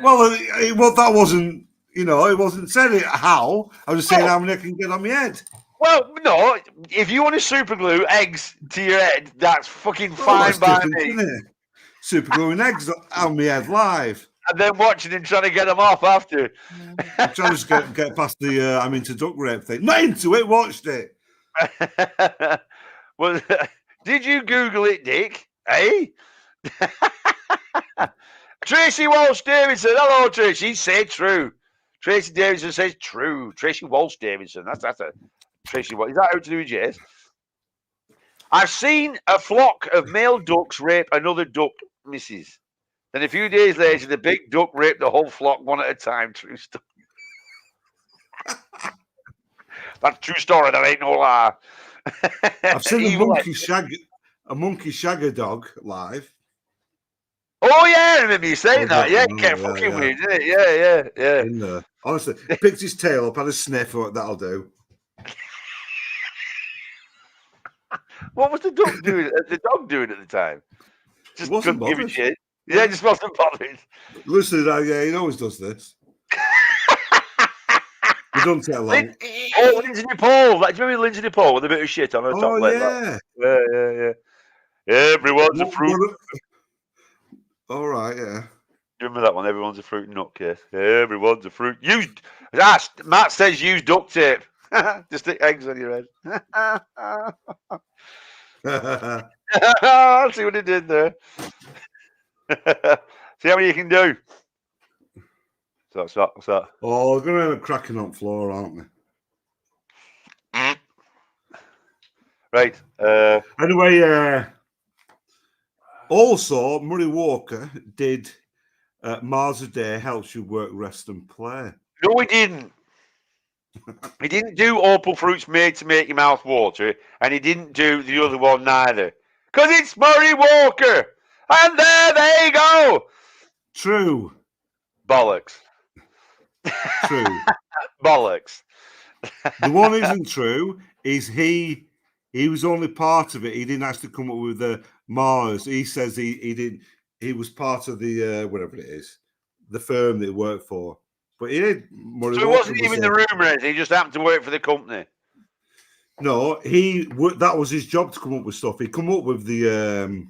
Well, that wasn't. It wasn't said it how. I was just saying how many I can get on my head. Well, no, if you want to super glue eggs to your head, that's fucking fine by me. Super gluing eggs on my head live. And then watching him trying to get them off after. I'm trying to get past the I'm into duck rape thing. Not into it, watched it. Well, did you Google it, Dick? Eh? Tracy Walsh Davidson. Hello, Tracy. Say true. Tracy Davidson says true. Tracy Walsh Davidson. That's a Tracy. What is that out to do with Jess? I've seen a flock of male ducks rape another duck, missus. Then a few days later, the big duck raped the whole flock one at a time. True story. That's a true story. That ain't no lie. I've seen He a was monkey shag a dog live. Oh yeah, I remember you saying that. Yeah, you Oh, kept fucking with it, didn't it? Yeah. In there. Honestly, picked his tail up, had a sniff, that'll do. What was the dog doing? The dog doing at the time? Just Wasn't couldn't give a bothered. shit. Yeah, just wasn't bothered. Listen, yeah, he always does this. We don't take long. Lindsay Paul. Like, do you remember Lindsay Paul with a bit of shit on her top leg? Yeah. Yeah. Everyone's a fruit. All right, yeah. Do you remember that one? Everyone's a fruit nutcase. Everyone's a fruit. Matt says use duct tape to stick eggs on your head. I'll see what he did there. See how many you can do. So what's that? Oh, we're going to end up cracking on floor, aren't we? Right. Anyway, also, Murray Walker did Mars a Day Helps You Work, Rest and Play. No, he didn't. He didn't do Opal Fruits Made to Make Your Mouth Water, and he didn't do the other one neither. Because it's Murray Walker. And there you go. True. Bollocks. True. Bollocks. The one isn't true is he was only part of it. He didn't actually come up with the Mars. He says he did. He was part of the whatever it is, the firm that he worked for. But he did. So it wasn't even the rumour. He just happened to work for the company. No, that was his job to come up with stuff. He come up with the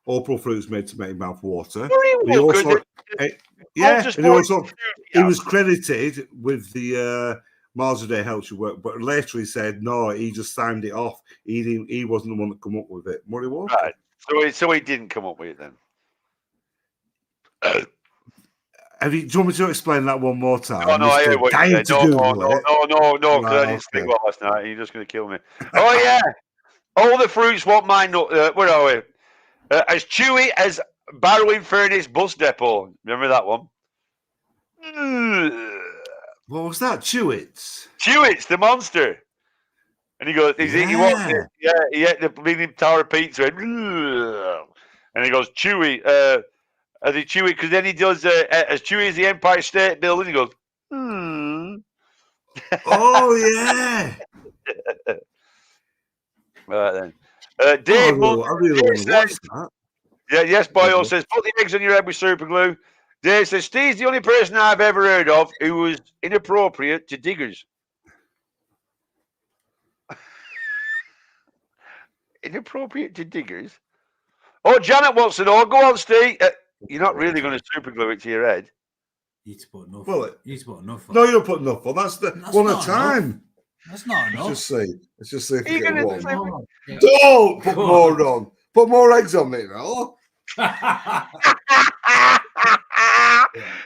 Opal Fruits Made to Make Your Mouth Water. He was credited with the Mars a Day Helps You Work, but later he said no, he just signed it off. He wasn't the one that come up with it. Murray Walker. Right. So he didn't come up with it then. Do you want me to explain that one more time? No, I heard what you said. No, because I didn't sleep well last night. You're just going to kill me. Oh, yeah. All the fruits want mine. Where are we? As chewy as Barrowing Furnace Bus Depot. Remember that one? What was that? Chewits? Chewits, the monster. And he goes, he ate the bleeding tower of pizza. And he goes, Chewy, as he chewy, because then he does as chewy as the Empire State Building. He goes, Oh yeah. Right then. Dave, I really want to watch that. Yeah, yes, Boyle says, put the eggs on your head with super glue. Dave says, Steve's the only person I've ever heard of who was inappropriate to diggers. Inappropriate to diggers? Oh, Janet wants to know. Go on, Steve. You're not really going to super glue it to your head. You need to put enough. Well, you need to put enough. No, you don't put enough on. That's one at a time. That's not enough. Let's just see if you You're get gonna one. Don't put more on. Put more eggs on it, no?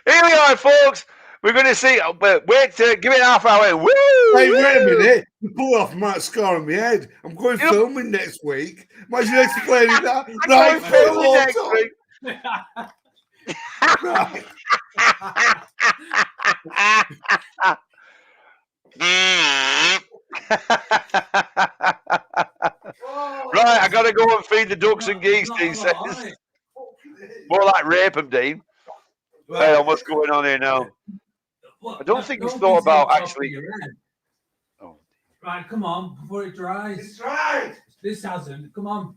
Here we are, folks. We're going to see. Wait, give it half hour. Woo! Hey, wait a minute. You pull off my scar on my head. I'm going filming next week. Imagine explaining that. Right, filming next week. Right. Right, I gotta go and feed the ducks and geese, Dean says. More like rape them, Dean. Hey, what's going on here now? I don't think he's thought about actually. Oh. Right, come on, before it dries. It's right. This hasn't. Come on.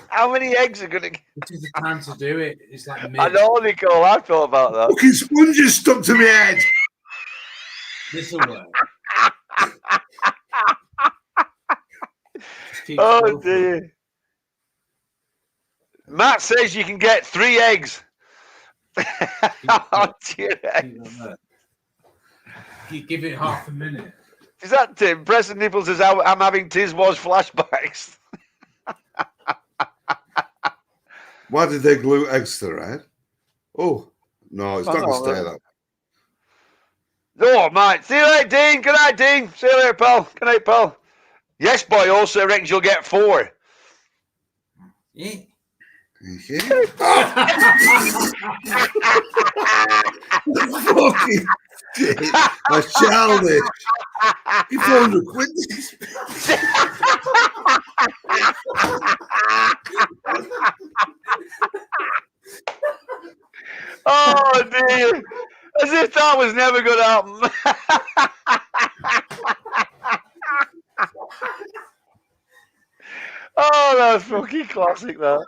How many eggs are gonna get? This is the time to do it. It's like I know, Nicole. I thought about that. Fucking sponges stuck to my head. This will work. Oh dear. Matt says you can get 3 eggs. Oh dear. Give it half a minute. Is that Tim? Preston Nipples says I'm having Tiswas flashbacks. Why did they glue eggs to their head? Oh, no, it's not going to stay that. Oh, mate. See you later, Dean. Good night, Dean. See you later, pal. Good night, pal. Yes, boy. Also reckons you'll get 4. Yeah. Fucking That's childish. You 400 quid. Oh dear! As if that was never going to happen. Oh, that's fucking classic, that.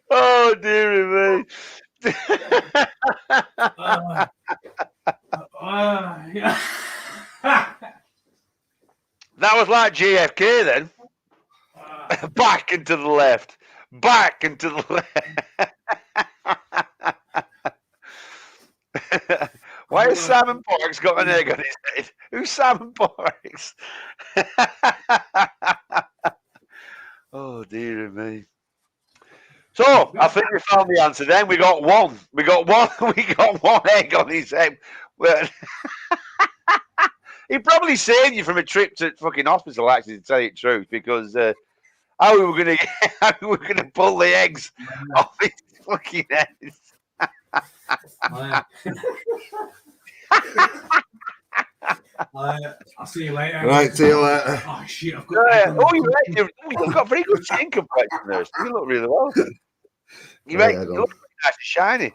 Oh dear me. Yeah. That was like JFK then. Back and to the left. Back and to the left. Why has Simon Parks got an egg on his head? Who's Simon Parks? Oh dear me. So I think we found the answer then. We got one. We got one egg on his head. Well, he probably saved you from a trip to fucking hospital, actually, to tell you the truth, because how we were gonna pull the eggs off his fucking head. I'll see you later. Right, see you later. Oh shit! I've got. You've got very good skin complexion there. You look really well. You look nice and shiny.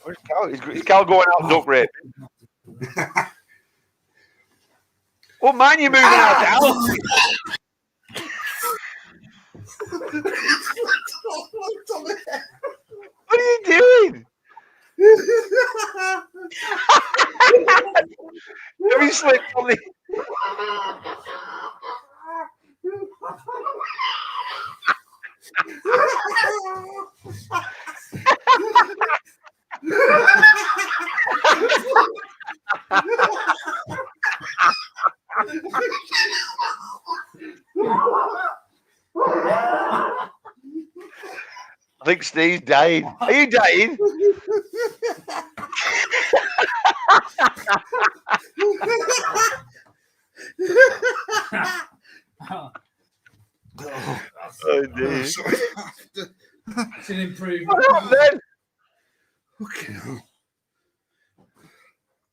Where's Cal? Is Cal going out duck raping? Well, mind you moving out the house. What are you doing? Have you slipped on the... I think Steve's dying. Are you dying? Oh dear. It's an improvement. What happened? Okay.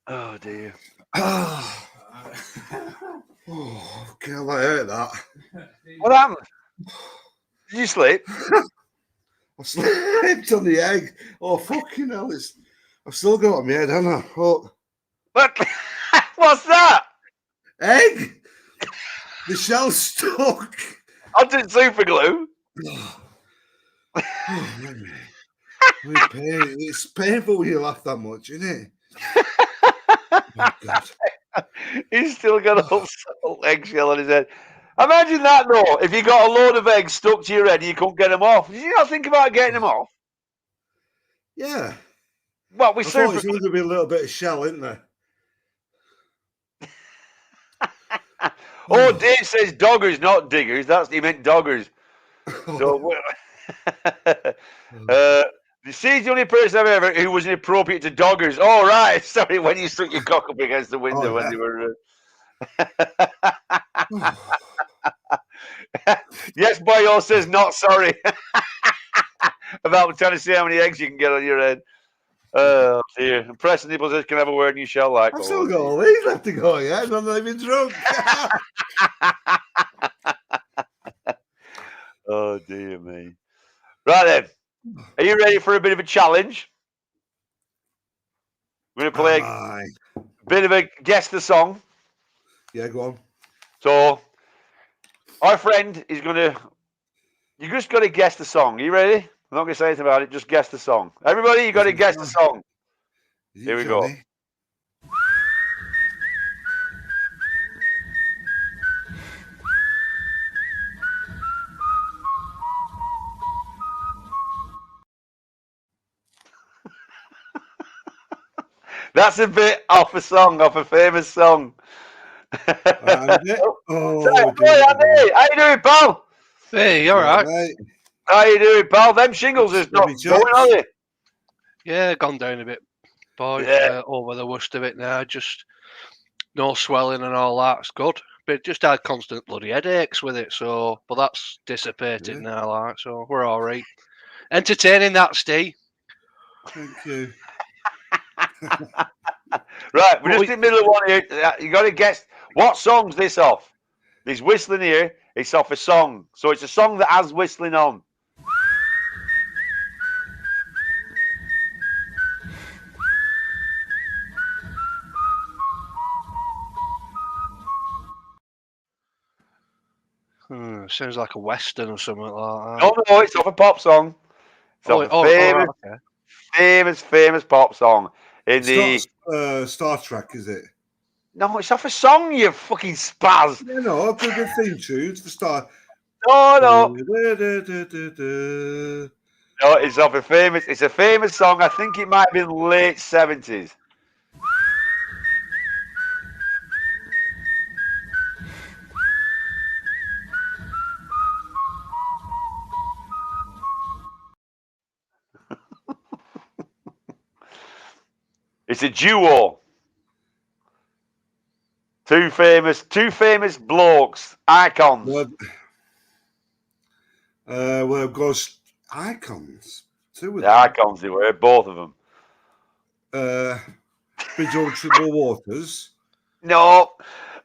Oh dear. Oh, okay, I heard that. What happened? Did you sleep? I slept on the egg. Oh, fucking hell. I've still got it on my head, haven't I? Oh. What? What's that? Egg! The shell's stuck. I did super glue. It's painful when you laugh that much, isn't it? Oh, God. He's still got a whole eggshell on his head. Imagine that though. If you got a load of eggs stuck to your head and you couldn't get them off, did you not think about getting them off? Yeah. Well, we I thought super. there's going to be a little bit of shell, isn't there? Oh, Dave says doggers, not diggers. He meant doggers. So, she's the only person I've ever who was inappropriate to doggers. Oh, right. Sorry, when you stuck your cock up against the window when they were. Yes, Boyo says not sorry about trying to see how many eggs you can get on your head. Oh dear. And Preston Nibbles says, can I have a word and you shall like. I've still got all these left to go, yeah? I'm not even drunk. Oh dear me. Right then. Are you ready for a bit of a challenge? We're going to play a bit of a guess the song. Yeah, go on. So, our friend is going to... You just got to guess the song. Are you ready? I'm not going to say anything about it. Just guess the song. Everybody, you got to guess the song. Here we go. That's a bit off a song, off a famous song. Andy. Oh, hey, Andy. How you doing, pal? Hey, you all right? Mate. How you doing, pal? Them shingles is not going, are they? Yeah, gone down a bit. Boy, Yeah. over the worst of it now. Just no swelling and all that. It's good. but just had constant bloody headaches with it. So, but that's dissipated Yeah. now, like, so we're all right. Entertaining that, Steve. Thank you. Right, we're just in the middle of one here. You got to guess what song's this off. There's whistling here. It's off a song, so it's a song that has whistling on. Sounds like a western or something like that. No, it's off a pop song. It's off a famous, right, okay. famous pop song. It's not Star Trek, is it? No, it's off a song, you fucking spaz. Yeah, no, could be theme tunes for Star. No, it's off a famous. It's a famous song. I think it might be late 70s. It's a duo. Two famous blokes, icons. Well, Ghost icons. Two of The icons they were, both of them. Bridge over Troubled Waters. No,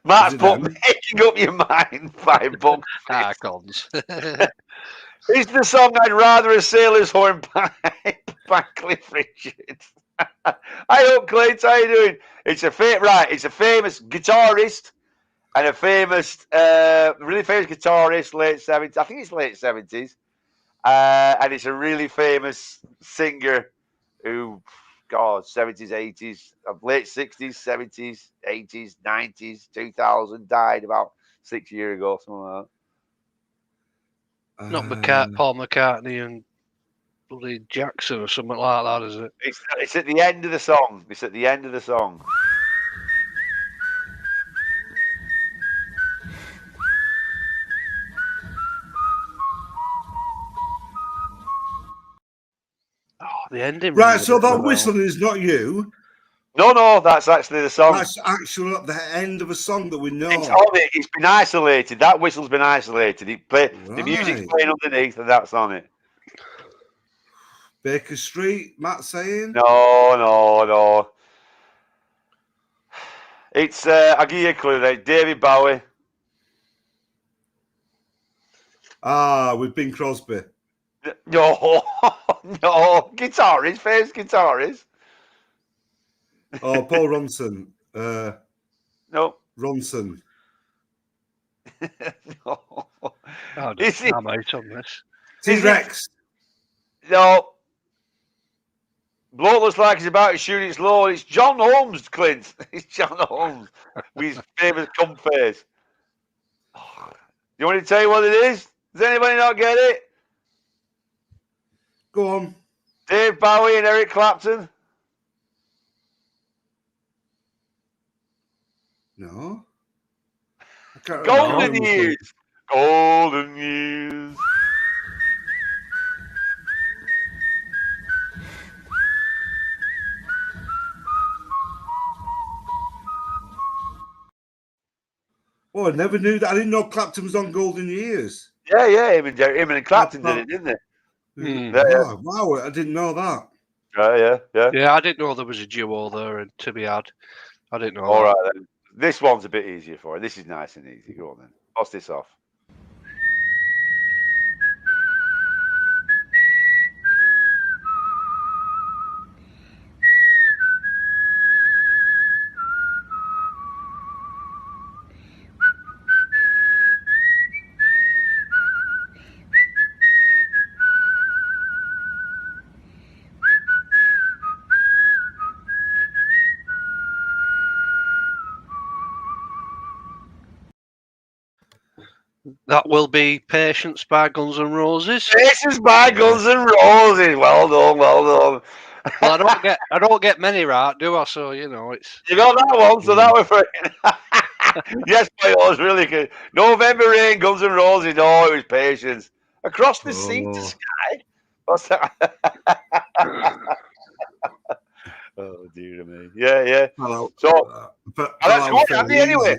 Matt's Is it put them? making up your mind by book. Icons. It's the song I'd rather a sailor's horn pipe by Cliff Richards. I hope, Clint, how you doing? It's a famous guitarist and a famous, really famous guitarist, late 70s. I think it's late 70s. And it's a really famous singer who, God, 70s, 80s, late 60s, 70s, 80s, 90s, 2000, died about 6 years ago, something like that. Not Paul McCartney and bloody Jackson or something like that, is it? It's at the end of the song. It's at the end of the song. Oh, the ending. Right, so that whistling is not you. No, that's actually the song. That's actually at the end of a song that we know. It's on it. It's been isolated. That whistle's been isolated. The music's Right. playing underneath, and that's on it. Baker Street, Matt saying? No. It's I'll give you a clue there. David Bowie. With Bing Crosby. No, guitarist, famous guitarist. Oh, Paul Ronson. No. Ronson. No. I'm out on this. T-Rex. No. Bloke looks like he's about to shoot his load. It's John Holmes, Clint. It's John Holmes with his famous cum face. You want me to tell you what it is? Does anybody not get it? Go on. Dave Bowie and Eric Clapton. No. I can't Golden remember. Years. Golden Years. Oh, I never knew that. I didn't know Clapton was on Golden Years. Yeah, him and Clapton did it, didn't they? Oh, wow, I didn't know that. Yeah. Yeah, I didn't know there was a duo there and to be had. I didn't know. All right, then. This one's a bit easier for you. This is nice and easy. Go on, then. Bust this off. That will be Patience by Guns N' Roses. Patience by Guns N' Roses. Well done. Well, I don't get many right, do I? So you know, it's You got that one, so that was for yes, boy, it was really good. November Rain, Guns N' Roses. No, it was Patience. Across the sea to sky. What's that? Oh dear me. Yeah. Hello. So that's good, Andy. Anyway.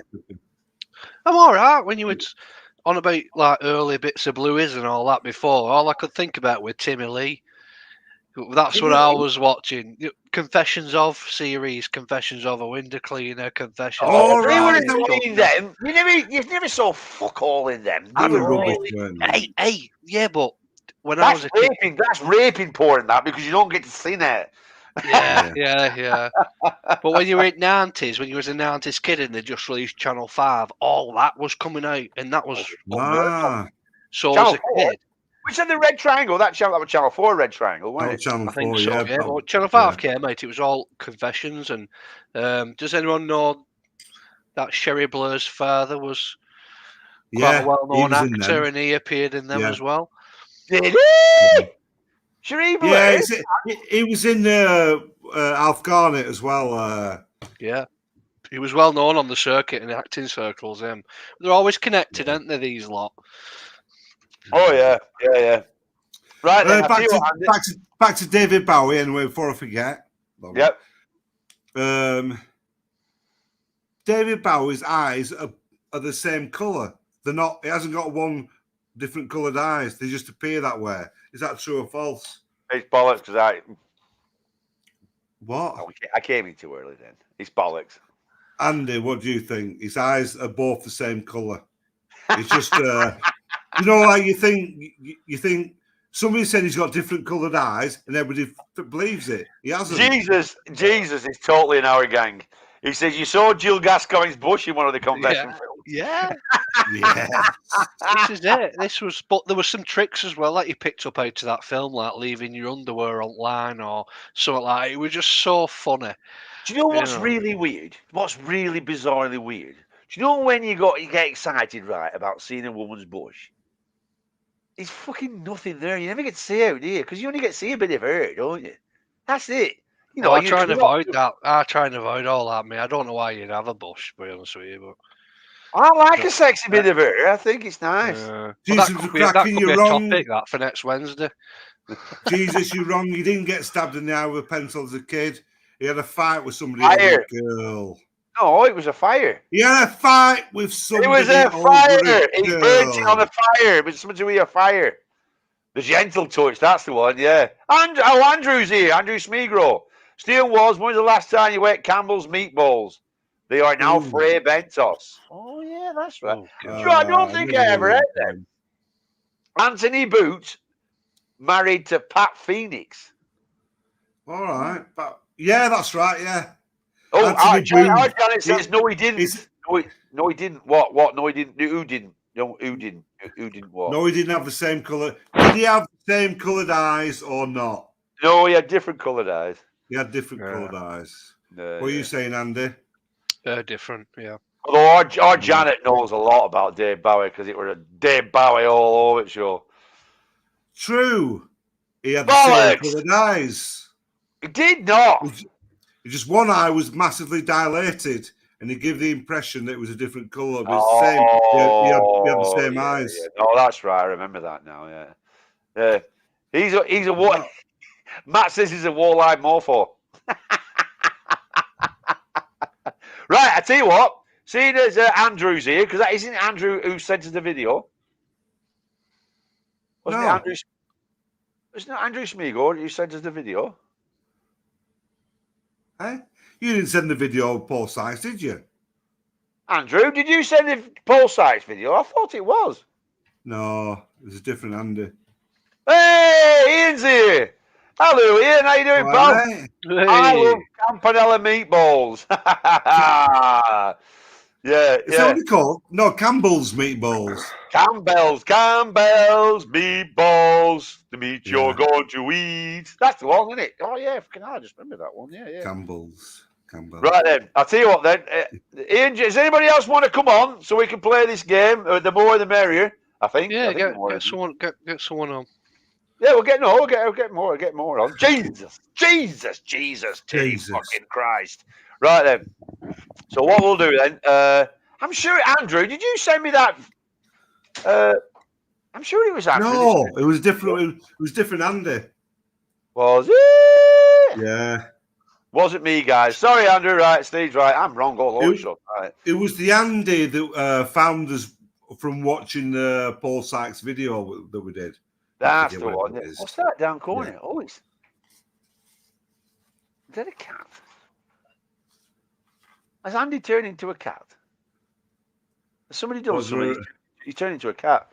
I'm all right. When you were on about like early bits of Blueies and all that before, all I could think about was Timmy Lee. That's what I was watching. Confessions of series, Confessions of a Window Cleaner, Confessions Oh, of a they were Driving enjoying Instructor. them. You never saw fuck all in them. They They were were rubbish, really. weren't they? Hey, yeah, but when I was That's a kid, raping. That's raping porn, that, because you don't get to see that. yeah. But when you were in '90s, when you was a '90s kid and they just released Channel 5, all that was coming out, and that was unheard of. Ah, So Channel as a 4? kid, Which had the red triangle? That was Channel 4 red triangle, that wasn't was it? Channel I think 4, so, yeah. yeah. that- But Channel 5 came out, it was all confessions. And does anyone know that Sherry Blair's father was quite a Yeah, he well-known was in actor, them. and he appeared in them Yeah. as well? Did he? Sheree Yeah, Blair? he was in Alf Garnett as well. Yeah. He was well known on the circuit and acting circles. They're always connected, aren't they, these lot? Oh, yeah. Right then, I'll back, tell you to, what, Andy. back to David Bowie, anyway, before I forget. Yep. David Bowie's eyes are the same colour. They're not. He hasn't got one different coloured eyes. They just appear that way. Is that true or false? It's bollocks, because What? I came in too early then. It's bollocks. Andy, what do you think? His eyes are both the same colour. It's just, you know, like you think somebody said he's got different coloured eyes, and everybody believes it. He hasn't. Jesus is totally in our gang. He says, you saw Jill Gascoigne's bush in one of the confession films. Yeah. Yeah. This is it. But there were some tricks as well that you picked up out of that film, like leaving your underwear online or something like that. It was just so funny. Do you know what's really weird? What's really bizarrely weird? Do you know when you get excited, right, about seeing a woman's bush? There's fucking nothing there. You never get to see her, do you? Because you only get to see a bit of her, don't you? That's it. You know, I try and avoid that. I try and avoid all that. I don't know why you'd have a bush, to be honest with you, but I like a sexy bit of her. I think it's nice. Jesus, that could be a topic that for next Wednesday. Jesus, you're wrong. You didn't get stabbed in the eye with a pencil as a kid. He had a fight with somebody Fire. over a girl. No, it was a fire. He had a fight with somebody. It was a fire. He girl. burnt it on a fire. It was something to do with a fire. The gentle touch, that's the one, yeah. Andrew's here. Andrew Smigro. Stephen Walls, when was the last time you ate Campbell's meatballs? They are now Frey Bentos. Oh, yeah, that's right. Sure, I don't think I ever ate them. Anthony Boots married to Pat Phoenix. All right. But yeah, that's right, yeah. Oh, Janet says, no, he didn't. No, he didn't. What? No, he didn't. Who didn't? No, who didn't? Who didn't what? No, he didn't have the same colour. Did he have the same coloured eyes or not? No, he had different coloured eyes. He had different coloured eyes. What are you saying, Andy? Different, yeah. Although our Janet knows a lot about Dave Bowie because it was a Dave Bowie all over it show. True. He had the same coloured eyes. He did not. Just one eye was massively dilated, and he gave the impression that it was a different colour. But it's the same. He had the same eyes. Yeah. Oh, that's right. I remember that now. Yeah. He's a what? Matt says he's a wall-eyed mofo. Right, I tell you what. Seeing as Andrew's here, because that isn't Andrew who sent us the video. Wasn't it Andrew? Isn't it Andrew Smigor who sent us the video? Hey? You didn't send the video of Paul Sykes, did you? Andrew, did you send the Paul Sykes video? I thought it was. No, it was a different Andy. Hey, Ian's here. Hello, Ian. How you doing, pal? Right. Hey. I love Campanella meatballs. Yeah. Is that what they're called? No, Campbell's meatballs. Campbell's meatballs. The meat you're going to eat. That's the one, isn't it? Oh, yeah. I just remember that one. Yeah. Campbell's. Right then. I'll tell you what then. Ian, does anybody else want to come on so we can play this game? The more the merrier, I think. Yeah, I think get someone on. Yeah, we'll get more on. Jesus. Fucking Christ. Right then. So what we'll do then, I'm sure, Andrew, did you send me that? I'm sure it was Andrew. No, it was different. It was different Andy. Was it? Yeah. Wasn't me, guys. Sorry, Andrew. Right, Steve's right. I'm wrong all over the shop. Right. It was the Andy that found us from watching the Paul Sykes video that we did. That's Video, the whatever one. it is. What's that down corner? Oh, it's. Is that a cat? Has Andy turned into a cat? Has somebody done Was something? there- He's turned into a cat.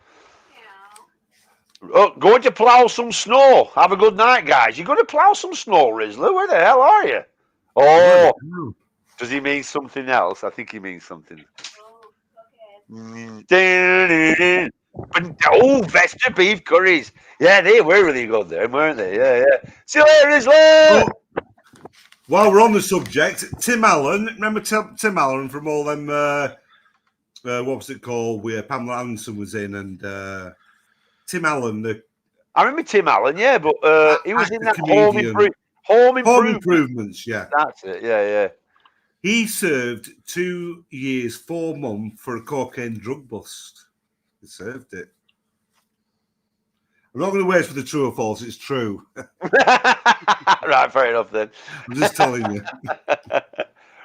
Oh, going to plough some snow. Have a good night, guys. You're going to plough some snow, Rizzler? Where the hell are you? Oh, does he mean something else? I think he means something. Oh, Vesta beef curries. Yeah, they were really good there, weren't they? Yeah. See you later, Rizzler. Oh, while we're on the subject, Tim Allen, remember Tim Allen from all them, what was it called, where Pamela Anderson was in, and Tim Allen, I remember Tim Allen, yeah, but he was in that comedian. Home Home Improvement. Improvements, yeah. That's it, yeah. He served 2 years, 4 months for a cocaine drug bust. He served it. I'm not going to wait for the true or false. It's true. Right, fair enough then. I'm just telling you.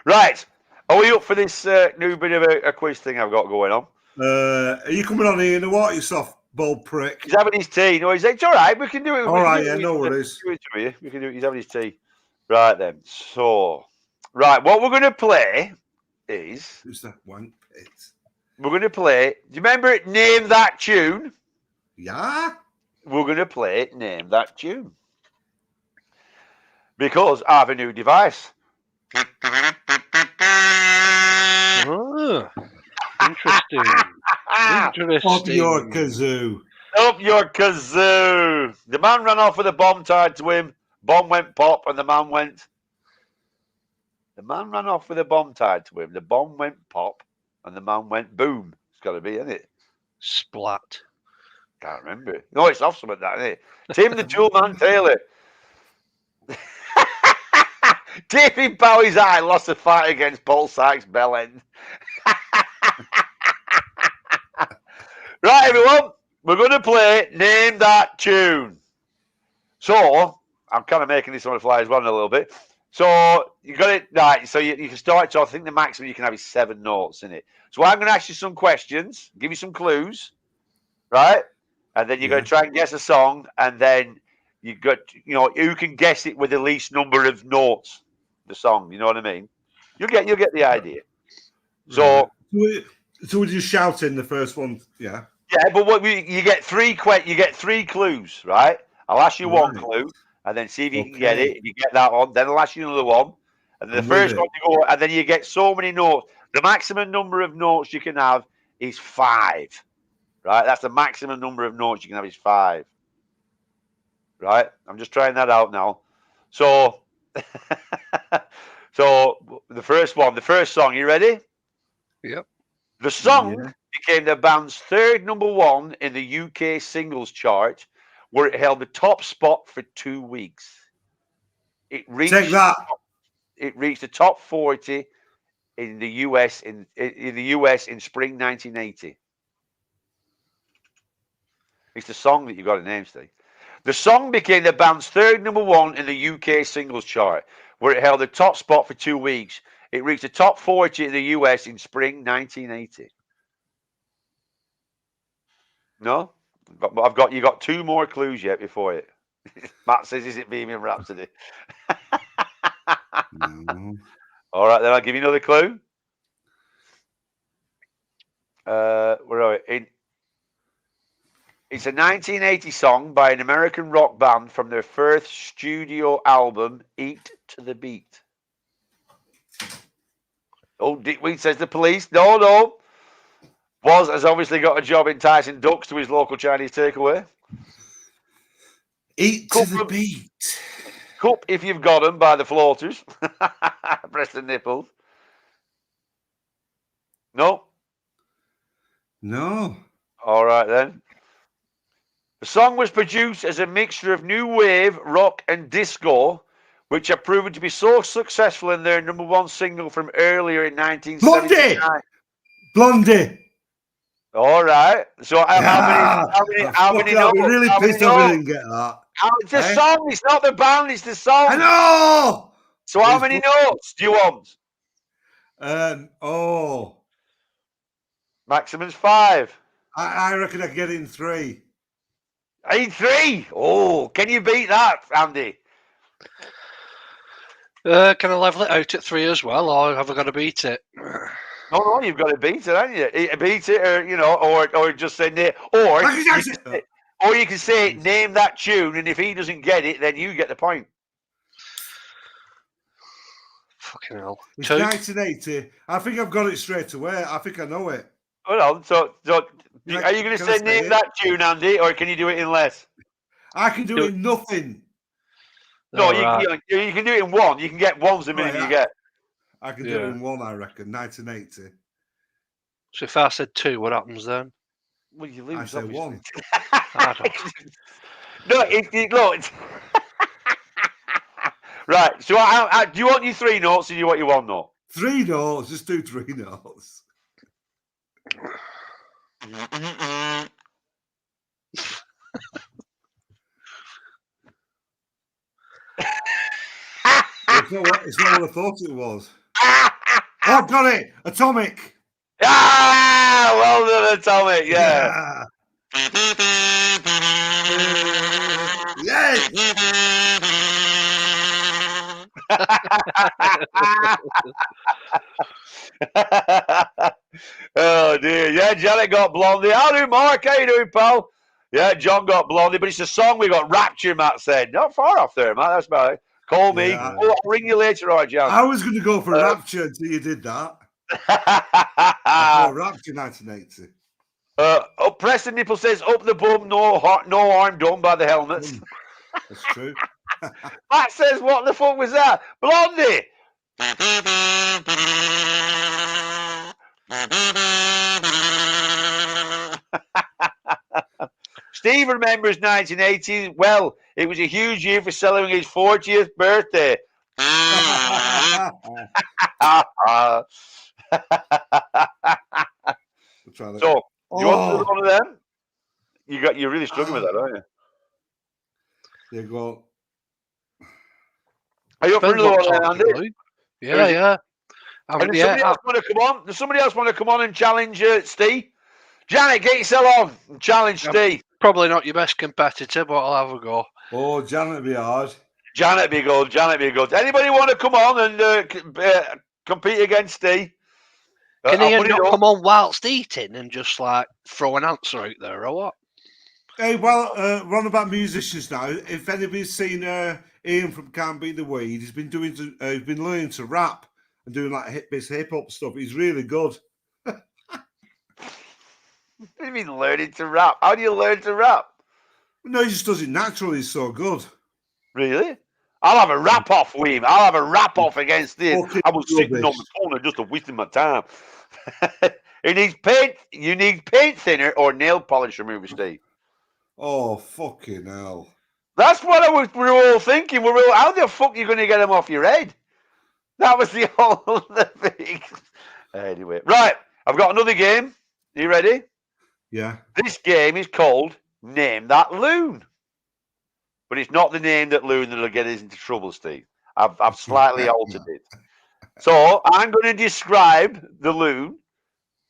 Right, are we up for this new bit of a quiz thing I've got going on? Are you coming on here in the water, you soft bald prick? He's having his tea. No, he's like, it's all right. We can do it. All right, yeah, no worries. We can do it. He's having his tea. Right then. So, right, what we're going to play is Who's that wank pit? we're going to play. Do you remember it? Name that tune. Yeah? We're going to play Name That Tune. Because I have a new device. Oh, interesting. Pop Interesting. your kazoo. Up your kazoo. The man ran off with a bomb tied to him. Bomb went pop and the man went. The man ran off with a bomb tied to him. The bomb went pop and the man went boom. It's got to be, isn't it? Splat. Can't remember. No, it's off something that, isn't it? Tim the Toolman Taylor. David Bowie's eye lost a fight against Paul Sykes' bell end. Right, everyone. We're going to play Name That Tune. So, I'm kind of making this on the fly as well in a little bit. So, you got it right. So, you can start. So, I think the maximum you can have is 7 notes in it. So, I'm going to ask you some questions, give you some clues, right? And then you're going to try and guess a song, and then you got, who can guess it with the least number of notes, the song. You know what I mean? You'll get the idea. So, So we're just shouting the first one, yeah. yeah, but you get 3 clues, right? I'll ask you one clue, and then see if you can get it. If you get that one, then I'll ask you another one, and then the first one you go, and then you get so many notes. The maximum number of notes you can have is 5. Right, that's the maximum number of notes you can have is 5. Right, I'm just trying that out now. So, the first song. You ready? Yep. The song became the band's 3rd #1 in the UK singles chart, where it held the top spot for 2 weeks. It reached the top 40 in the US in spring 1980. It's the song that you've got to name, Steve. The song became the band's 3rd #1 in the UK singles chart, where it held the top spot for 2 weeks. It reached the top 40 in the US in spring 1980. No? You got 2 more clues yet before it. Matt says, is it Bohemian Rhapsody? No. All right, then I'll give you another clue. Where are we? It's a 1980 song by an American rock band from their first studio album, Eat to the Beat. Oh, Dickweed says the police. No. Has obviously got a job enticing ducks to his local Chinese takeaway. Eat to the beat. Cup if you've got them by the floaters. Press the nipples. No? No. All right then. The song was produced as a mixture of new wave, rock, and disco, which have proven to be so successful in their #1 single from earlier in 1979. Blondie. All right. So how many I'll be notes? really pissed if I didn't get that. It's the song. It's not the band. It's the song. I know. So how It's many notes do you want? Maximum's 5. I reckon I can get it in 3. I need 3. Oh, can you beat that, Andy? Can I level it out at 3 as well, or have I got to beat it? No, you've got to beat it, haven't you? Beat it, or just say name, or you can say name that tune, and if he doesn't get it, then you get the point. Fucking hell. It's 2? 1980. I think I've got it straight away. I think I know it. Hold on. So are you going to Can I say say name it? that tune, Andy, or can you do it in less? I can do it in nothing. No, Alright. you can do it in 1. You can get 1's the minimum you get. I can do it in 1, I reckon. 1980. So if I said 2, what happens then? Well, you lose. I say obviously. 1. I don't. No, it's right. So, do you want your 3 notes, or do you want your 1 note? 3 notes. Just do 3 notes. It's not what I thought it was. Oh, got it! Atomic! Ah, well done, Atomic. Yeah. Yes! Oh dear. Yeah, Janet got Blondie. How do Mark? How you doing, pal? Yeah, John got Blondie, but it's a song we got. Rapture, Matt said. Not far off there, Matt. That's about it. Call me. Yeah. Oh, I'll ring you later, all right, John. I was going to go for Rapture until you did that. I thought Rapture 1980. Preston Nipple says, up the bum, no harm done by the helmets. That's true. Matt says, what the fuck was that? Blondie! Steve remembers 1980. Well, it was a huge year for celebrating his 40th birthday. So, you want to do one of them? You're really struggling with that, aren't you? Yeah, go. Are you up for another one, Andy? Yeah. Somebody else want to come on? Does somebody else want to come on and challenge Steve? Janet, get yourself on and challenge Steve. Probably not your best competitor, but I'll have a go. Oh, Janet would be hard. Janet be good. Anybody want to come on and compete against Steve? Can he not come on whilst eating and just like throw an answer out there or what? Hey, well, we're on about musicians now. If anybody's seen Ian from Can't Beat the Weed, he's been learning to rap and doing like hip hop stuff. He's really good. What do you mean learning to rap? How do you learn to rap? No, he just does it naturally. He's so good. Really? I'll have a rap off with him. I'll have a rap off against him. I was sitting on the corner just wasting my time. You need paint thinner or nail polish remover, Steve. Oh, fucking hell. That's what we were all thinking. How the fuck are you going to get them off your head? That was the whole thing. Anyway, right. I've got another game. Are you ready? Yeah. This game is called Name That Loon. But it's not the name that Loon that'll get us into trouble, Steve. I've slightly altered it. So I'm going to describe the loon,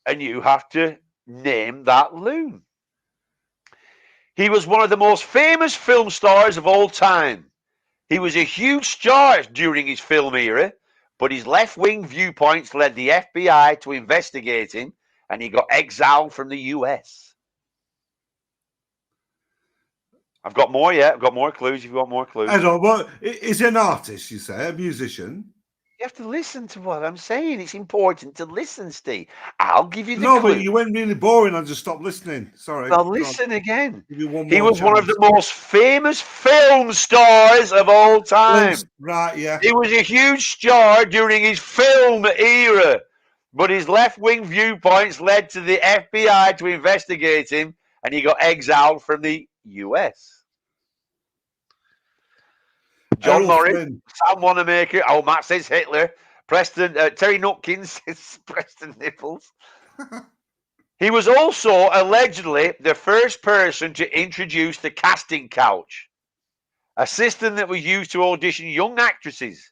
and you have to name that loon. He was one of the most famous film stars of all time. He was a huge star during his film era, but his left-wing viewpoints led the FBI to investigate him, and he got exiled from the US. I've got more, yeah. I've got more clues if you want more clues. I don't know. What is an artist, you say? A musician? You have to listen to what I'm saying. It's important to listen, Steve. I'll give you the No, clue. but you went really boring. I just stopped listening. Sorry. Now listen again. He was one of the most famous film stars of all time. Right, yeah. He was a huge star during his film era, but his left-wing viewpoints led to the FBI to investigate him, and he got exiled from the US. John Morris, Sam Wanamaker. Oh, Matt says Hitler. Preston, Terry Nutkins says Preston Nipples. He was also allegedly the first person to introduce the casting couch, a system that was used to audition young actresses.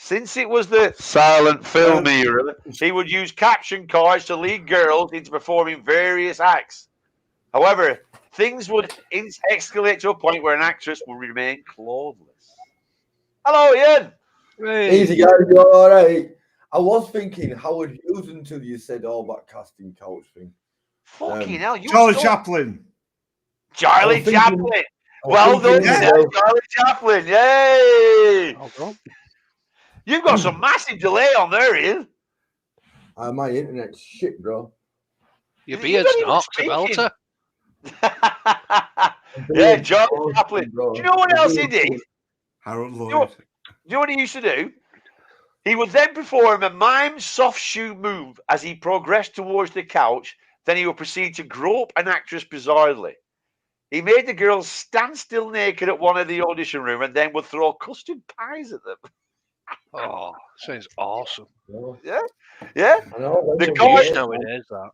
Since it was the silent film era, he would use caption cards to lead girls into performing various acts. However, things would escalate to a point where an actress would remain clothless. Hello, Ian. Hey. Easy, guys. You all right? I was thinking Howard Hughes until you said all that casting couch thing. Fucking hell, you Charlie Chaplin. Charlie I was thinking- Chaplin. I was Well done, thinking, yeah, Charlie Chaplin. Yay! Well done. You've got some massive delay on there, Ian. my internet's shit, bro. Your You're beard's not even not a speaking. belter. Yeah, Charlie Chaplin. Do you know what else he did? Harold know Lloyd. what- Do you know what he used to do? He would then perform a mime soft shoe move as he progressed towards the couch. Then he would proceed to grope an actress bizarrely. He made the girls stand still naked at one of the audition room and then would throw custard pies at them. Oh, sounds awesome. Yeah. I know. The that's guy- what Huge it is. nowadays, that.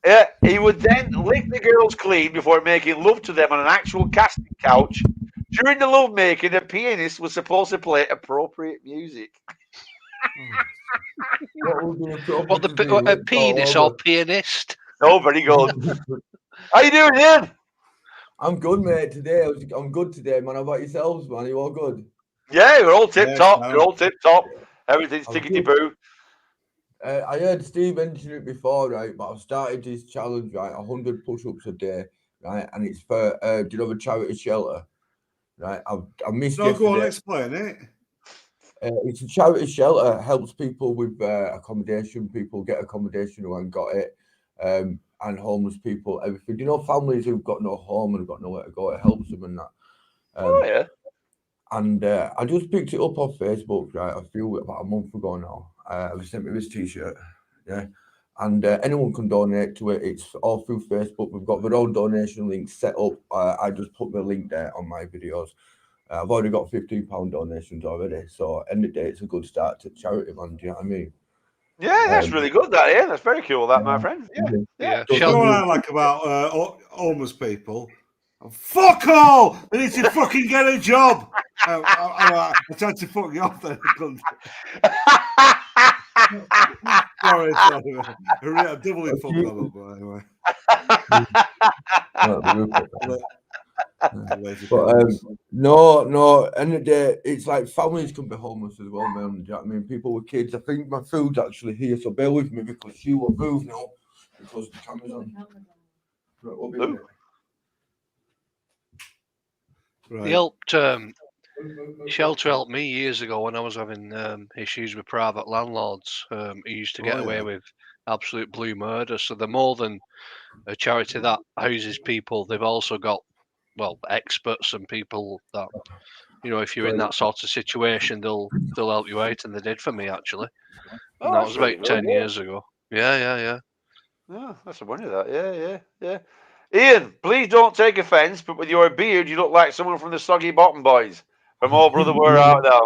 Yeah, he would then lick the girls clean before making love to them on an actual casting couch. During the love making, the pianist was supposed to play appropriate music. What would be appropriate What, to be a licked penis all or over? pianist? Oh, very good. How you doing, Ian? I'm good, mate. I'm good today, man. How about yourselves, man? You all good? Yeah, we're all tip top. Yeah, We're all tip top. Everything's I'm tickety good. boo. I heard Steve mention it before, right? But I've started this challenge, right? 100 push-ups a day, right? And it's for do you know the charity shelter, right? I missed No, go on, yesterday. explain it. It's a charity shelter, helps people with accommodation. People get accommodation who haven't got it, and homeless people, everything. You know, families who've got no home and got nowhere to go. It helps them and that. Oh yeah. And I just picked it up on Facebook, right? I feel about a month ago now. I sent me this T-shirt, yeah. And anyone can donate to it. It's all through Facebook. We've got their own donation links set up. I just put the link there on my videos. I've already got £15 donations already. So end of the day, it's a good start to charity, man. Do you know what I mean? Yeah, that's really good, that, Ian. That's very cool, that, my friend. Yeah. Yeah. So You know what I like about homeless people? Fuck all! They need to fucking get a job. I tried to fuck you off there. Sorry. I doubly fucked that up, by the way. But no, end of the day, it's like families can be homeless as well, man. Do you know what I mean? People with kids. I think my food's actually here, so bear with me because she will move now because the camera's on. Right, we'll be there. Right. They helped, shelter helped me years ago when I was having issues with private landlords. He used to get away with absolute blue murder. So they're more than a charity that houses people. They've also got, well, experts and people that, you know, if you're in that sort of situation, they'll help you out, and they did for me actually. And that was about 10 years ago. Yeah. Yeah, that's a wonder that. Yeah. Ian, please don't take offence, but with your beard, you look like someone from the Soggy Bottom Boys. From Oh Brother, We're Out Now.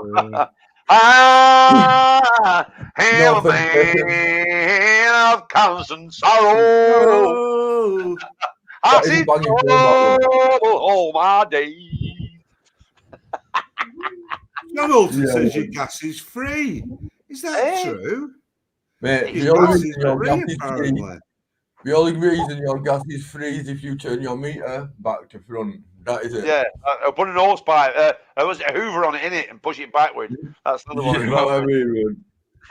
I am a man of constant sorrow. I see all my days. John Alton says your gas is free. Is that true? Mate, Your gas is free, apparently. The only reason your gas is free is if you turn your meter back to front. That is it. Yeah, I put an hose pipe. I was a Hoover on it in it and push it backward. That's another one as well. What I mean,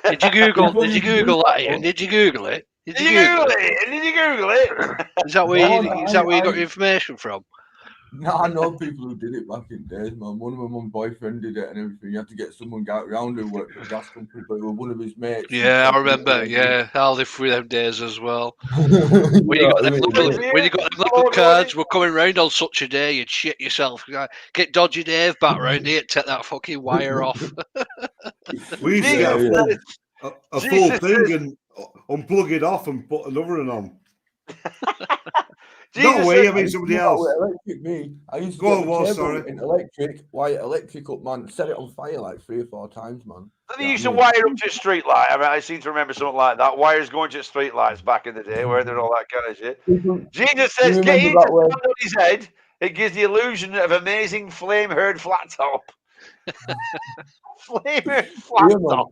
Did you Google that, Ian? Did you Google it? Did you Google it? Is that where you got your information from? No, I know people who did it back in days, man. One of my mum's boyfriend did it and everything. You had to get someone out around who worked for a gas company, but it was one of his mates. Yeah, I remember. Yeah, I lived through them days as well. When you got them little cards were coming round on such a day, you'd shit yourself. Get Dodgy Dave back round here, take that fucking wire off. We used to get a full thing and unplug it off and put another one on. Not we, I mean somebody else. Electric me. I used to get in electric, wire electric up, man. Set it on fire like 3 or 4 times, man. They used to wire up to a street light. I mean, I seem to remember something like that. Wires going to street lights back in the day, where they're all that kind of shit. Jesus says, get into on his head. It gives the illusion of amazing flame-haired flat top. Flaming flat Yeah, man. top.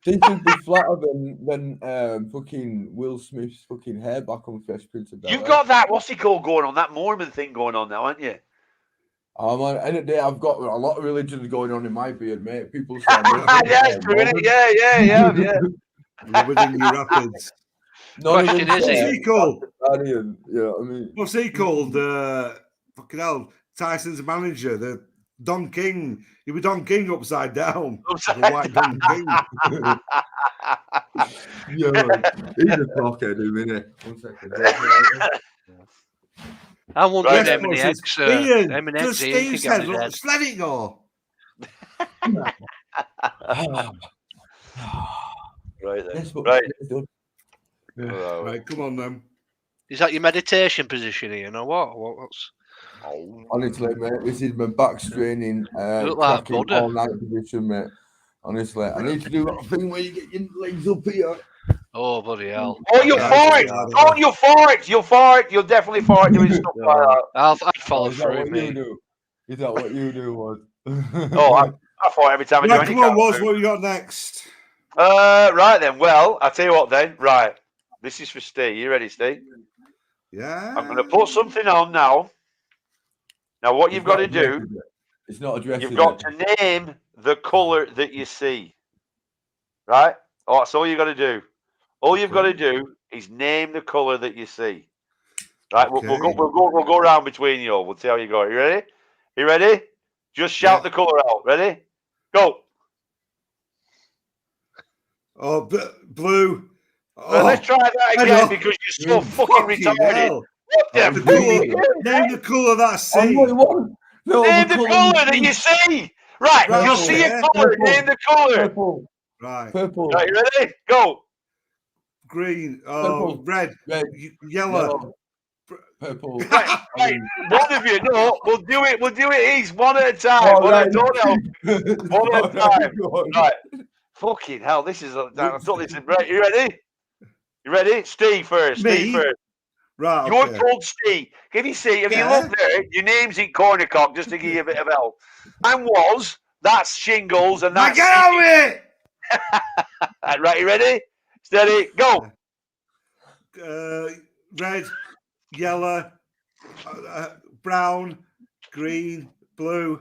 This would be flatter than fucking Will Smith's fucking hair back on Fresh Prince of Bel-Air. You've got that, what's it called, going on? That Mormon thing going on now, haven't you? Oh man, end of the day, I've got a lot of religions going on in my beard, mate. People say Yes, yeah. Rubbing in your rapids. Question is, What's he called? You know what I mean? What's he called? Fucking hell, Tyson's manager, the Don King. He was Don King upside down. Upside The white Don King. Yeah, man. He's a cockhead, isn't he? 1 second. I'm wondering Yes, how many boys, eggs, Ian, how many just eggs Ian Steve can get said, in his look, head. just let it go. Right then. That's what Right. it's done. Right, come on then. Is that your meditation position, Ian, or what? What's... Honestly, mate, this is my back straining, look like cracking Buddha. all night position, mate. Honestly, I need to do that thing where you get your legs up here. Oh, bloody hell. Oh, you'll fart! Oh, you'll fart! You'll fart! You'll definitely fart doing stuff like that. I'd follow Is that through, what you mate. do? Is that what you do, Woz? Oh, I fart every time I do Right, any come on, kind of Woz, food. what you got next? Right then. Well, I'll tell you what then. Right. This is for Steve. You ready, Steve? Yeah. I'm going to put something on now. Now, what you've got to do, It's not addressed. you've got to name the colour that you see. Right? Oh, that's all you've got to do. All you've got to do is name the colour that you see. Right? Okay. We'll go around between you all. We'll see how you go. You ready? You ready? Just shout the colour out. Ready? Go. Oh, blue. Well, let's try that again because you're so fucking retarded. Hell. What the The fuck? colour, name the colour that I see. Name the colour that you see. Right, Right, you'll see a yeah. colour. Name the colour. Purple. Right. Purple. Right, you ready? Go. Green. Oh, Purple. red. Yellow. Purple. Right. One of you. No, we'll do it. We'll do it each one at a time. Oh, One right. at a time. One at a time. Go on. Right. Fucking hell, this is I thought this is right. You ready? You ready? Steve first. Me? Steve first. Right. You're Okay. called Steve. If you look there, your name's in cornucopia, just to give you a bit of help. And that's shingles, and Now that's get out with it. right. You ready? Steady, go. Red, yellow, brown, green, blue.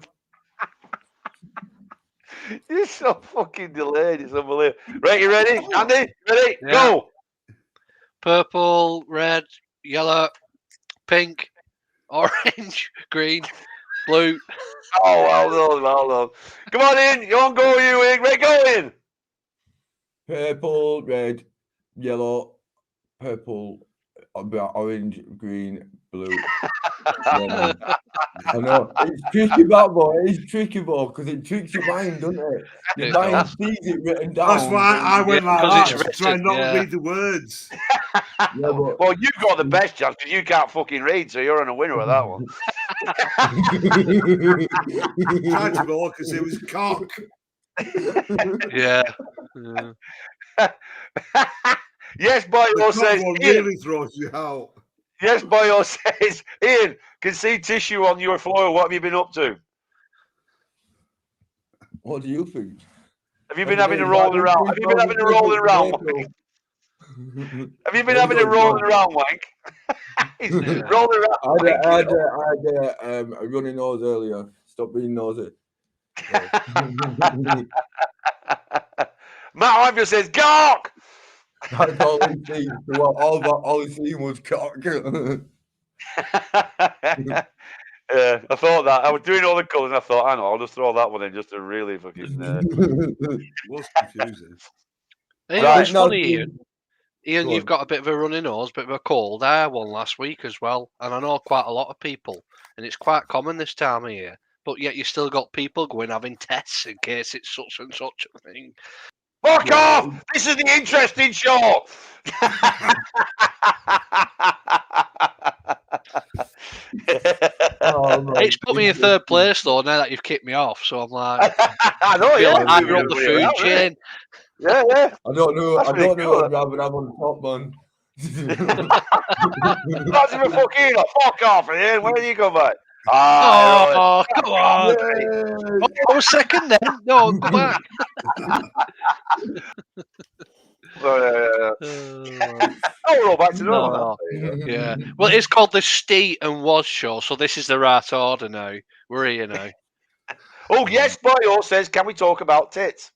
You're so fucking delayed. It's unbelievable. Right, you ready? Andy, ready? Yeah. Go. Purple, red, yellow, pink, orange, green, blue. Oh, well done. Come on in. You on go, you in. Right, go in. Purple, red, yellow, purple, orange, green, blue. Yeah, I know. It's tricky, that boy. It's tricky, boy, because it tricks your mind, doesn't it? Your mind sees it written down. That's why I went like because that. it's Try written, not yeah. to read the words. Yeah, but Well, you've got the best chance because you can't fucking read, so you're on a winner with that one. Tried to go because it was cock. Yeah. Yes, Boyo The cock says. one Ian, really throws you out. yes, Boyo says. Ian, can see tissue on your floor. What have you been up to? what do you think? Have you been having a rolling around? Have you been having a rolling around? Have you been having a rolling around, wank? He's rolling around. I had a runny nose earlier. Stop being nosy. Matt Ivor says, "Cock." That's all he seen. All he seen was cock. I thought that. I was doing all the colours and I thought, I know, I'll just throw that one in just to really fucking. It was confusing. Hey, Right, it's funny, Ian. Ian, Go you've on. got a bit of a runny nose, bit of a cold. I had one last week as well, and I know quite a lot of people, and it's quite common this time of year. But yet you still got people going having tests in case it's such and such a thing. Fuck off! This is the interesting show. Oh, man. It's put me in third place though. Now that you've kicked me off, so I'm like, I know, feel yeah. like higher up the food chain. Yeah. I don't know. That's I really don't know cool. what I'd rather have on top, man. That's even fucking fuck off, Ian. Where do you go, mate? Oh, come on. Yay! Oh, I was second then. No, go back. Oh, we're all back to normal. No. Yeah. Well, it's called the Stee and Was show, so this is the right order now. We're here now. Oh, yes, Boyo says, can we talk about tits?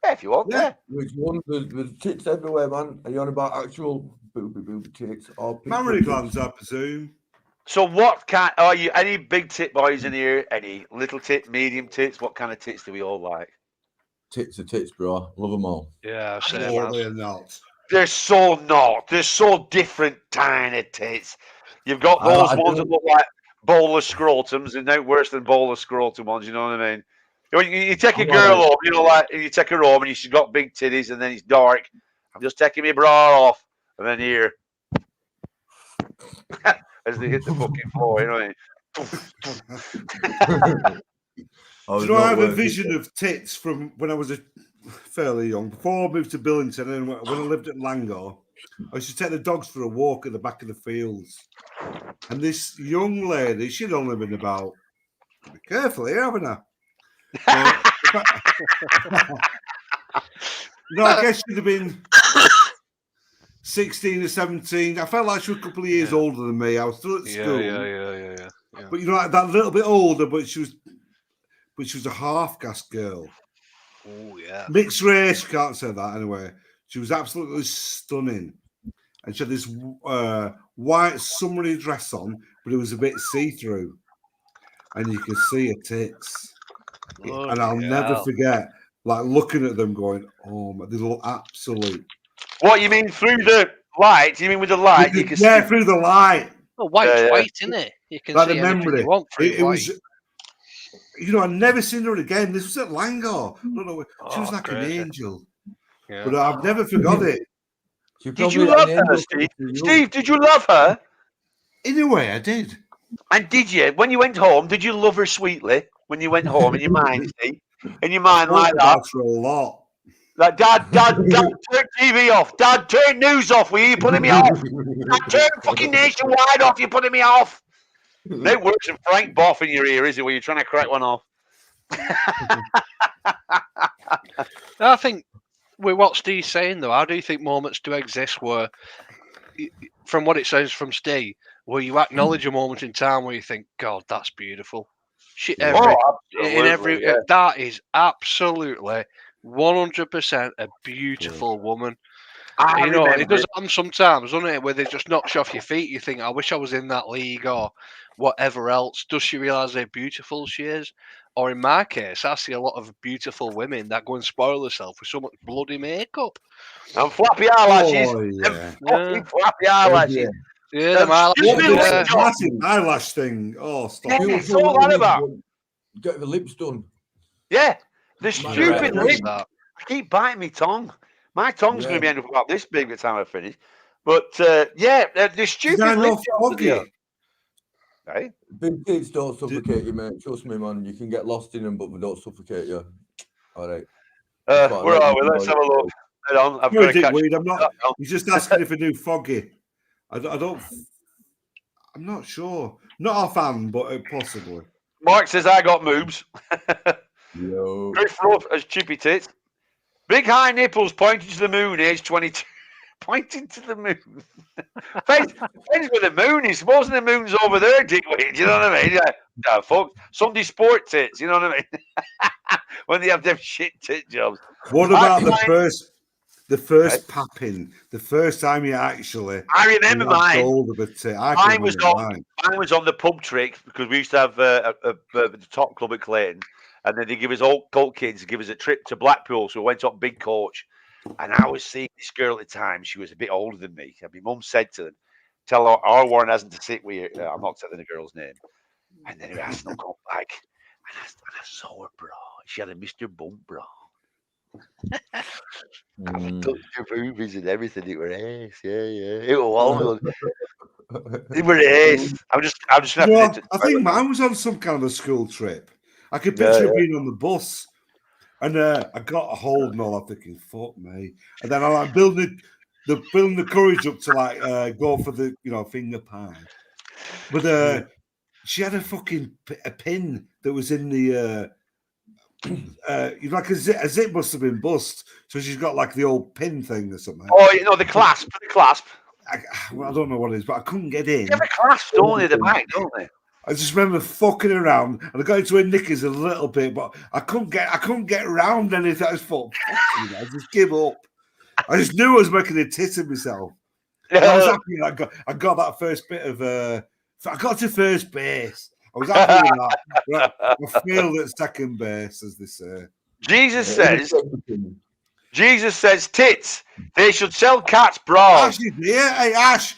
Yeah, if you want, yeah. Which one? There's tits everywhere, man. Are you on about actual booby tits or Mammary glands, I presume. So what kind, are you, any big tit boys in here? Any little tit, medium tits? What kind of tits do we all like? Tits are tits, bro. Love them all. Yeah, same. Or they're not. They're so not. They're so different tiny tits. You've got those ones that look like bowler scrotums, and no worse than bowler scrotum ones, you know what I mean? You take a girl home, you know, like you take her home and she's got big titties and then it's dark. I'm just taking my bra off, and then here as they hit the fucking floor, you know what I mean? Do you know, I have a vision of tits from when I was fairly young. Before I moved to Billington and when I lived at Langor, I used to take the dogs for a walk at the back of the fields. And this young lady, she'd only been about, be careful here, haven't I? No, I guess she'd have been 16 or 17. I felt like she was a couple of years older than me. I was still at school. Yeah. But you know, like that little bit older, but she was a half-caste girl. Oh, yeah. Mixed race, can't say that anyway. She was absolutely stunning. And she had this white summery dress on, but it was a bit see-through. And you could see her tits. And I'll never forget, like, looking at them going, oh, my, they look absolute. What, you mean through the light? You mean with the light? You can see through the light. Well, white's white, isn't it? You can like see anything you want through it was, you know, I've never seen her again. This was at Langor. She was like crazy. an angel. Yeah. But I've never forgot it. Did you love her, Steve? Steve, did you love her? In a way, I did. And did you, when you went home, did you love her sweetly? When you went home, in your mind, Steve? In your mind, like that? For a lot. Like, Dad, turn TV off. Dad, turn news off. You're putting me off. Dad, turn fucking Nationwide off. You're putting me off. No worse than Frank Boff in your ear, is it, where you're trying to crack one off? I think with what Steve's saying, though, I do think moments do exist where, from what it sounds from Steve, where you acknowledge a moment in time where you think, God, that's beautiful. That is absolutely 100% a beautiful woman. You know, it does happen sometimes, doesn't it? Where they just knocks you off your feet. You think, I wish I was in that league or whatever else. Does she realise how beautiful she is? Or in my case, I see a lot of beautiful women that go and spoil herself with so much bloody makeup. And flappy eyelashes. Oh, yeah. Fucking flappy eyelashes. Yeah, the eyelashes. Massive eyelash thing. Oh, stop. Yeah, it's all that about. Get the lips done. Yeah, the stupid lips. That. I keep biting my tongue. My tongue's going to be end up about this big by the time I finish. But the stupid lips. Foggy. Right? Big tits don't suffocate you, mate. Trust me, man. You can get lost in them, but they don't suffocate you. All right. Where are we? Let's have a look. Hold on. I've got to catch I'm not. He's just asking if I do Foggy. I don't. I'm not sure. Not a fan, but possibly. Mark says I got moves. Yo. Griff rough as chippy tits. Big high nipples pointing to the moon, age 22. Pointing to the moon. Depends where the moon is. Supposing the moon's over there, dickwit. You know what I mean? Yeah, fuck. Sunday sport tits. You know what I mean? When they have them shit tit jobs. What about the first papping? The first time you actually. I remember mine. Mine was on the pub trick because we used to have the top club at Clayton, and then they give us all cult kids give us a trip to Blackpool, so we went on big coach. And I was seeing this girl at the time. She was a bit older than me. And my mum said to them, "Tell her our Warren hasn't to sit with you." I'm not telling the girl's name. And then I snuck up back, and I saw her bra. She had a Mr. Bump bra. I touched her boobies and everything. It were ace, yeah. It was It were ace. I'm just. I think mine was on some kind of a school trip. I could picture it being on the bus. And I got a hold and all. I'm thinking, fuck me. And then I'm like building the courage up to like go for the finger pie. But she had a fucking a pin that was in the like a zip must have been bust, so she's got like the old pin thing or something. Oh, you know, the clasp. I don't know what it is, but I couldn't get in. They have a clasp, don't they? The back, don't they? I just remember fucking around, and I got into her knickers a little bit, but I couldn't get around anything. I just thought, fuck you, I just give up. I just knew I was making a tit of myself. And I was happy I got that first bit of I got to first base. I was happy with that. Right, I failed at second base, as they say. Jesus says, tits. They should sell cats bras. Ash is here. Hey, Ash,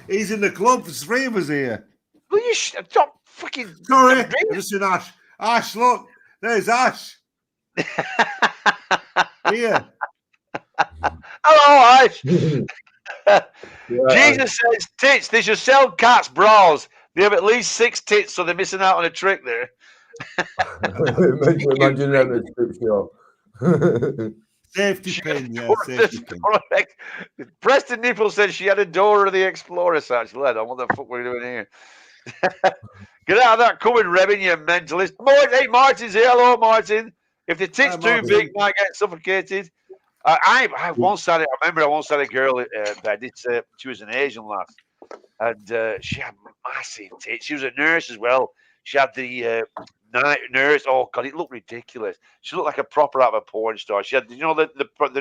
he's in the club. There's 3 of us here. Will you stop fucking... Sorry, listen, Ash. Ash, look. There's Ash. Here. Hello, Ash. Jesus says, tits. They should sell cats bras. They have at least 6 tits, so they're missing out on a trick there. Imagine that in a strip show. Safety pin, yeah, safety pin. Preston Nipple said she had a Dora the Explorer satchel. What the fuck are we doing here? Get out of that coming, Rebin, you mentalist. Hey, Martin's here. Hello, Martin. If the tit's too big, might get suffocated. I once had it. I remember I once had a girl that she was an Asian lass, and she had massive tits. She was a nurse as well. She had the night nurse. Oh God, it looked ridiculous. She looked like a proper out of a porn star. She had, you know, the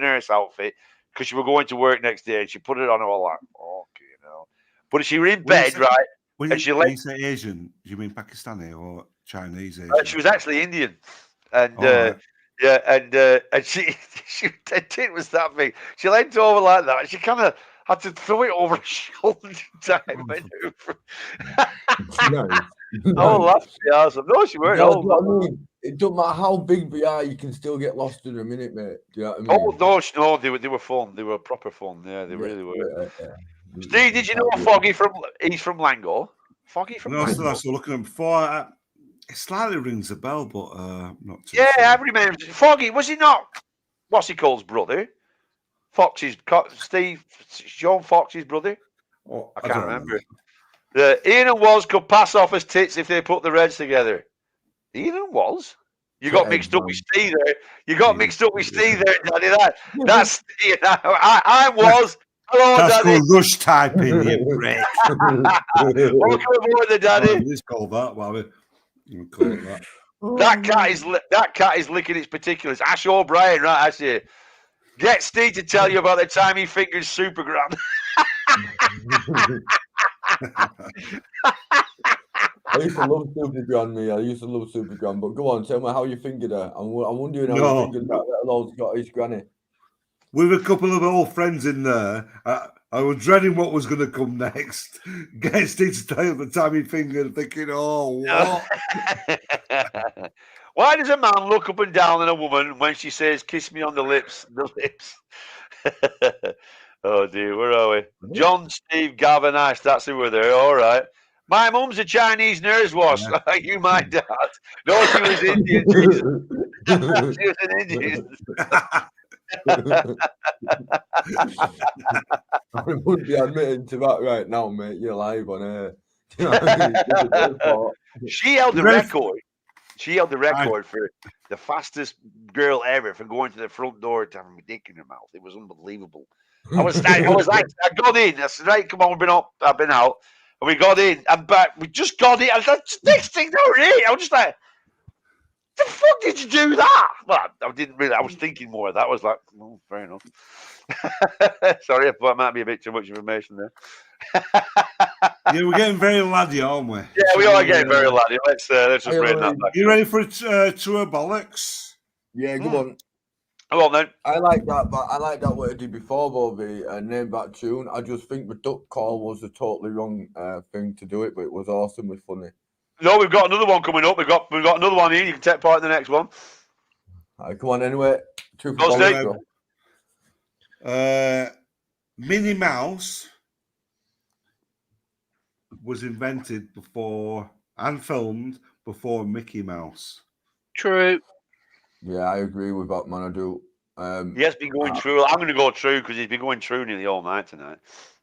nurse outfit because she was going to work next day, and she put it on all like, okay, you know. But she were in bed, right? When you say Asian, do you mean Pakistani or Chinese Asian? She was actually Indian, and yeah, and she her tit was that big. She leant over like that. She kind of had to throw it over her shoulder type maneuver. Oh, that's awesome. No, she weren't. It doesn't matter how big we are, you can still get lost in a minute, mate. Do you know what I mean? Oh no, they were fun. They were proper fun. Yeah, they really were. Steve, did you know Foggy he's from Langor? Foggy from Langor. No, I was looking at him before. It slightly rings a bell, but not too yeah, sure. I remember. Foggy, was he not? What's he called, brother? Sean Fox's brother? Oh, I can't remember. Ian and Woz could pass off as tits if they put the Reds together. Ian and Woz? You got mixed up with Steve there. You got mixed up with Steve there, Daddy. That's you know, I was. Hello, that's Daddy. called rush typing, you prick. Welcome aboard, the Daddy. It's called that, Bobby. Call it that. That cat is licking its particulars. Ash O'Brien, right? I see. Get Steve to tell you about the time he fingers Supergram. I used to love Supergram, but go on, tell me how you fingered her. I'm wondering how you fingered that little old Scottish granny. With a couple of old friends in there, I was dreading what was going to come next. Get Steve to tell you the time he fingered, thinking, oh, what? Why does a man look up and down at a woman when she says, kiss me on the lips? Oh, dear, where are we? John, Steve, Gavin, Ash, that's who we're there. All right. My mum's a Chinese nurse was. Yeah. You my dad. No, she was Indian. She was an Indian. I wouldn't be admitting to that right now, mate. You're live on air. She held the record. She held the record for the fastest girl ever for going to the front door to have a dick in her mouth. It was unbelievable. I was like, I got in. I said, right, come on, I've been out. And we got in, and we just got in. And next thing I was just like, the fuck did you do that? Well, I didn't really. I was thinking more of that. I was like, oh, fair enough. Sorry, I thought it might be a bit too much information there. Yeah, we're getting very laddie, aren't we? Yeah, we are getting very laddie. Let's just bring that back. You ready for a tour bollocks? Yeah, come on. Come on then. I like that, but I like that what I did before, Bobby, and name that tune. I just think the duck call was the totally wrong thing to do it, but it was awesomely funny. No, we've got another one coming up. We've got another one here. You can take part in the next one. All right, come on anyway. Minnie Mouse was invented before and filmed before Mickey Mouse. True. Yeah, I agree with that, man. I do. He has been going through. I'm going to go through because he's been going through nearly all night tonight,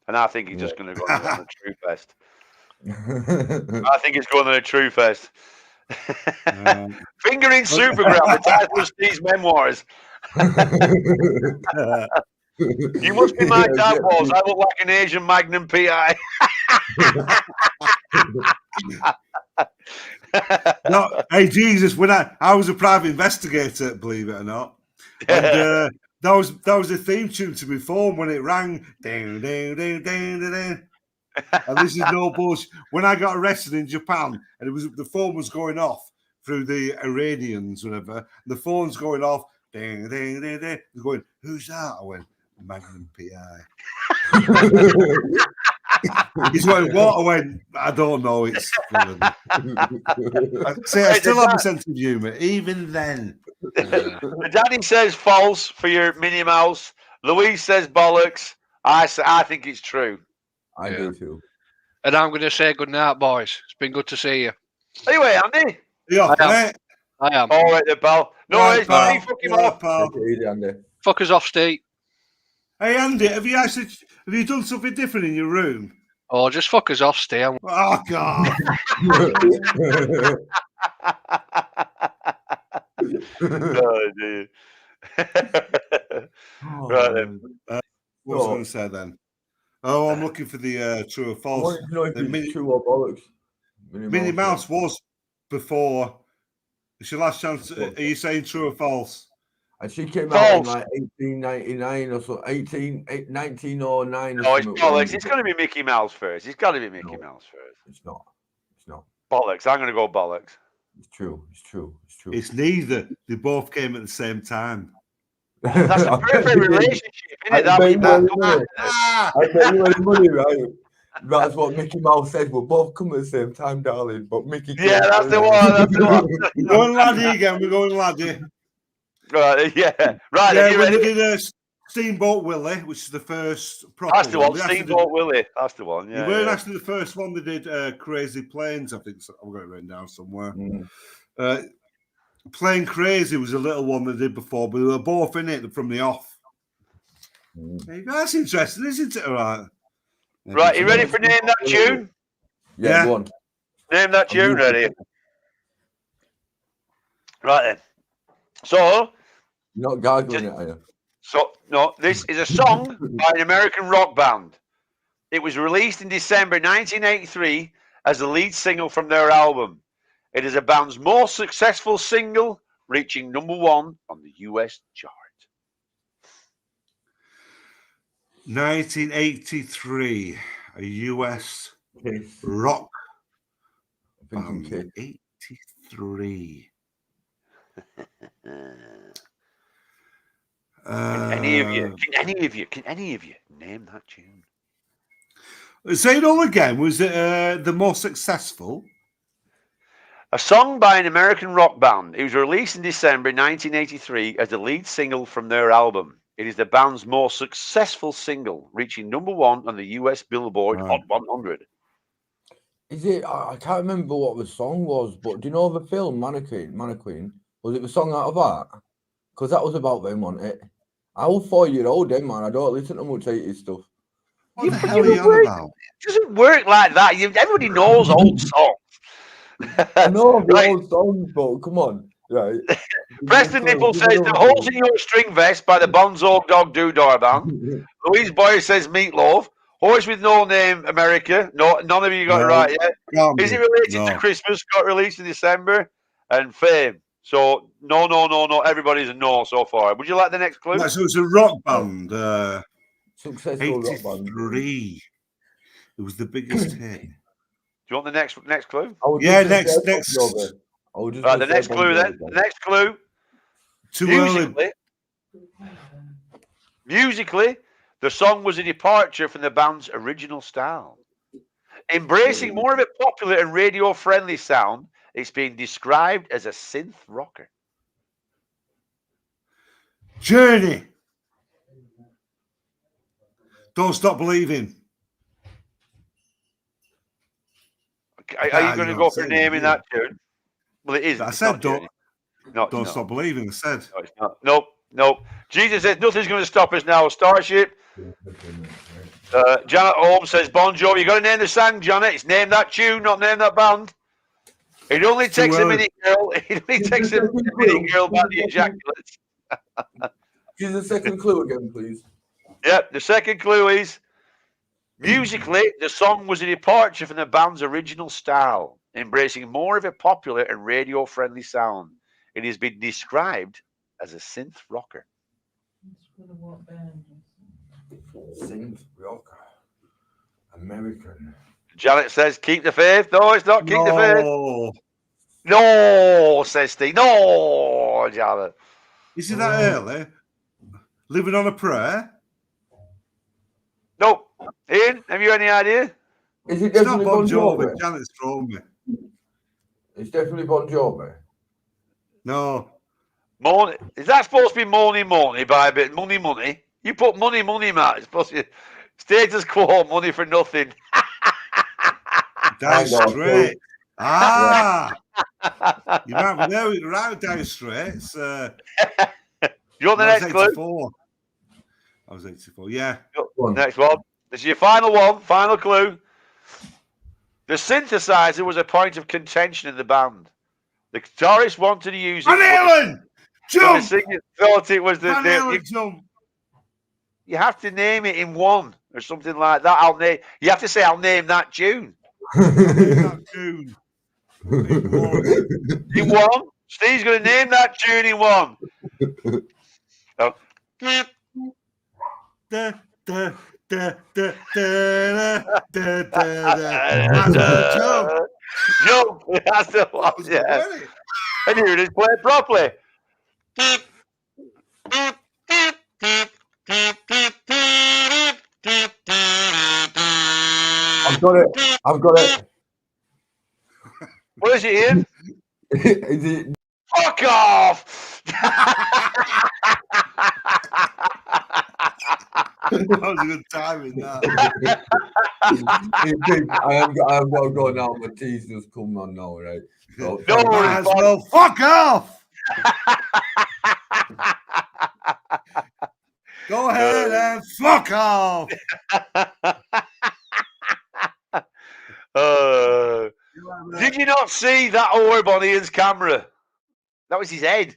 and I think he's just going to go on a true fest. I think it's going on a true fest. Fingering Supergram, the title of Steve's memoirs. You must be my dad, Walls. I look like an Asian Magnum PI. No, hey Jesus! When I was a private investigator, believe it or not, and that was a theme tune to my phone when it rang. Ding, ding, ding, ding, ding, ding. And this is no bullshit. When I got arrested in Japan, and the phone was going off through the Iranians, whatever. The phone's going off. Ding, ding, ding, ding. They're going, who's that? I went, Magnum PI. He's going, what? I went, I don't know. It's I still have a sense of humour, even then. Danny says false for your Minnie Mouse. Louise says bollocks. I think it's true. I do too. And I'm going to say good night, boys. It's been good to see you. Anyway, Andy. Yeah, I am. All right, then, pal. No, right, it's pal. me fucking off. Pal. Easy, Andy. Fuck us off, Steve. Hey, Andy, have you done something different in your room? Oh, just fuck us off, Steve. Oh, God. Oh, dude. Right then. What was I going to say then? Oh, I'm looking for the true or I false. wanted to know if it's true or bollocks. Minnie Mouse was before. It's your last chance. Are you saying true or false? And she came out in like 1899 or so, 1909 or No, it's something. bollocks. It's going to be Mickey Mouse first. It's got to be Mickey Mouse first. It's not. It's not. Bollocks. I'm going to go bollocks. It's true. It's true. It's true. It's neither. They both came at the same time. Oh, that's a perfect relationship, isn't it? I bet you any money, right? That's what Mickey Mouse says. We'll both come at the same time, darling. But Mickey. Yeah, that's the one. That's the one. We're going laddie again. We're going laddie. Right, yeah. Right, Yeah, are you ready? we did Steamboat Willie, which is the first proper That's the one. They Steamboat Willie. That's the one. Yeah. They weren't actually the first one. They did Crazy Planes. I think I've got it written down somewhere. Plane Crazy was a little one they did before, but they were both in it from the off. There you go. That's interesting, isn't it? All right. Right, you ready for name that tune? Yeah, go on. Name that tune, ready? Right then. So. You're not gargling it, are you? So, no, this is a song by an American rock band. It was released in December 1983 as the lead single from their album. It is the band's most successful single, reaching #1 on the US chart. 1983, a US rock band. 83. Can any of you name that tune? Say it all again. Was it the most successful? A song by an American rock band. It was released in December 1983 as the lead single from their album. It is the band's most successful single, reaching #1 on the US Billboard Hot 100. Is it? I can't remember what the song was, but do you know the film Mannequin? Was it the song out of that? Because that was about them, wasn't it? I was 4-year-old then, man. I don't listen to much 80s stuff. What the hell are you on about? It doesn't work like that. Everybody knows old songs. I know the old songs, but come on. Right. Preston Nipple says The Holes in Your String Vest by the Bonzo Dog Doodah Band. Louise Boyer says Meatloaf. Horse with No Name, America. No, none of you got it right yet. Is it related to Christmas? Got released in December. And Fame. So, no. Everybody's a no so far. Would you like the next clue? So it's a rock band. Successful rock band. 83. It was the biggest hit. Do you want the next clue? Yeah, next. Right, the next clue then. The next clue. Musically, the song was a departure from the band's original style. Embracing more of a popular and radio-friendly sound, it's been described as a synth rocker. Journey. Don't Stop Believing. Are you going to go for naming that tune? Well, it is. I said don't No. stop believing. I said. No, it's not. Nope. Jesus says nothing's going to stop us now. Starship. Janet Holmes says, Bon Jovi, you got to name the song, Janet. It's name that tune, not name that band. It only takes a minute, girl. It only takes a minute, girl, about the ejaculates. Give the second clue again, please. Yep, the second clue is, musically, the song was a departure from the band's original style, embracing more of a popular and radio-friendly sound. It has been described as a synth rocker. Synth rocker. American. Janet says, keep the faith. No, it's not keep the faith. No. No, says Steve. No, Janet. Is it that early? Living on a prayer? Nope. Ian, have you any idea? Is it It's not definitely Bon Bon Jovi. Jovi? Janet's thrown me. It's definitely Bon Jovi. No. Money. Is that supposed to be money by a bit? Money? You put money, Matt. It's supposed to be status quo, money for nothing. Down Hang on, straight. Ah! You might be there with right down straight. It's, You want the I was next clue? 84. I was 84, yeah. Next one. This is your final one. Final clue. The synthesizer was a point of contention in the band. The guitarist wanted to use it. Van Halen! But the Jump! singer thought it was Van Halen, jump! you have to name it in one or something like that. You have to say, I'll name that tune. That tune. In one. Steve's going to name that tune in one. Oh. Da, da, da, da, da, da, da, da. Jump! Jump. That's the one. Yeah. And here it is. Play it properly. I've got it. What is it, Ian? Is it? Fuck off! That was a good timing, that. I have got to go now. My teeth just come on now, right? So, No Might worries, as well fuck off! Go ahead and fuck off! Did you not see that orb on Ian's camera? That was his head.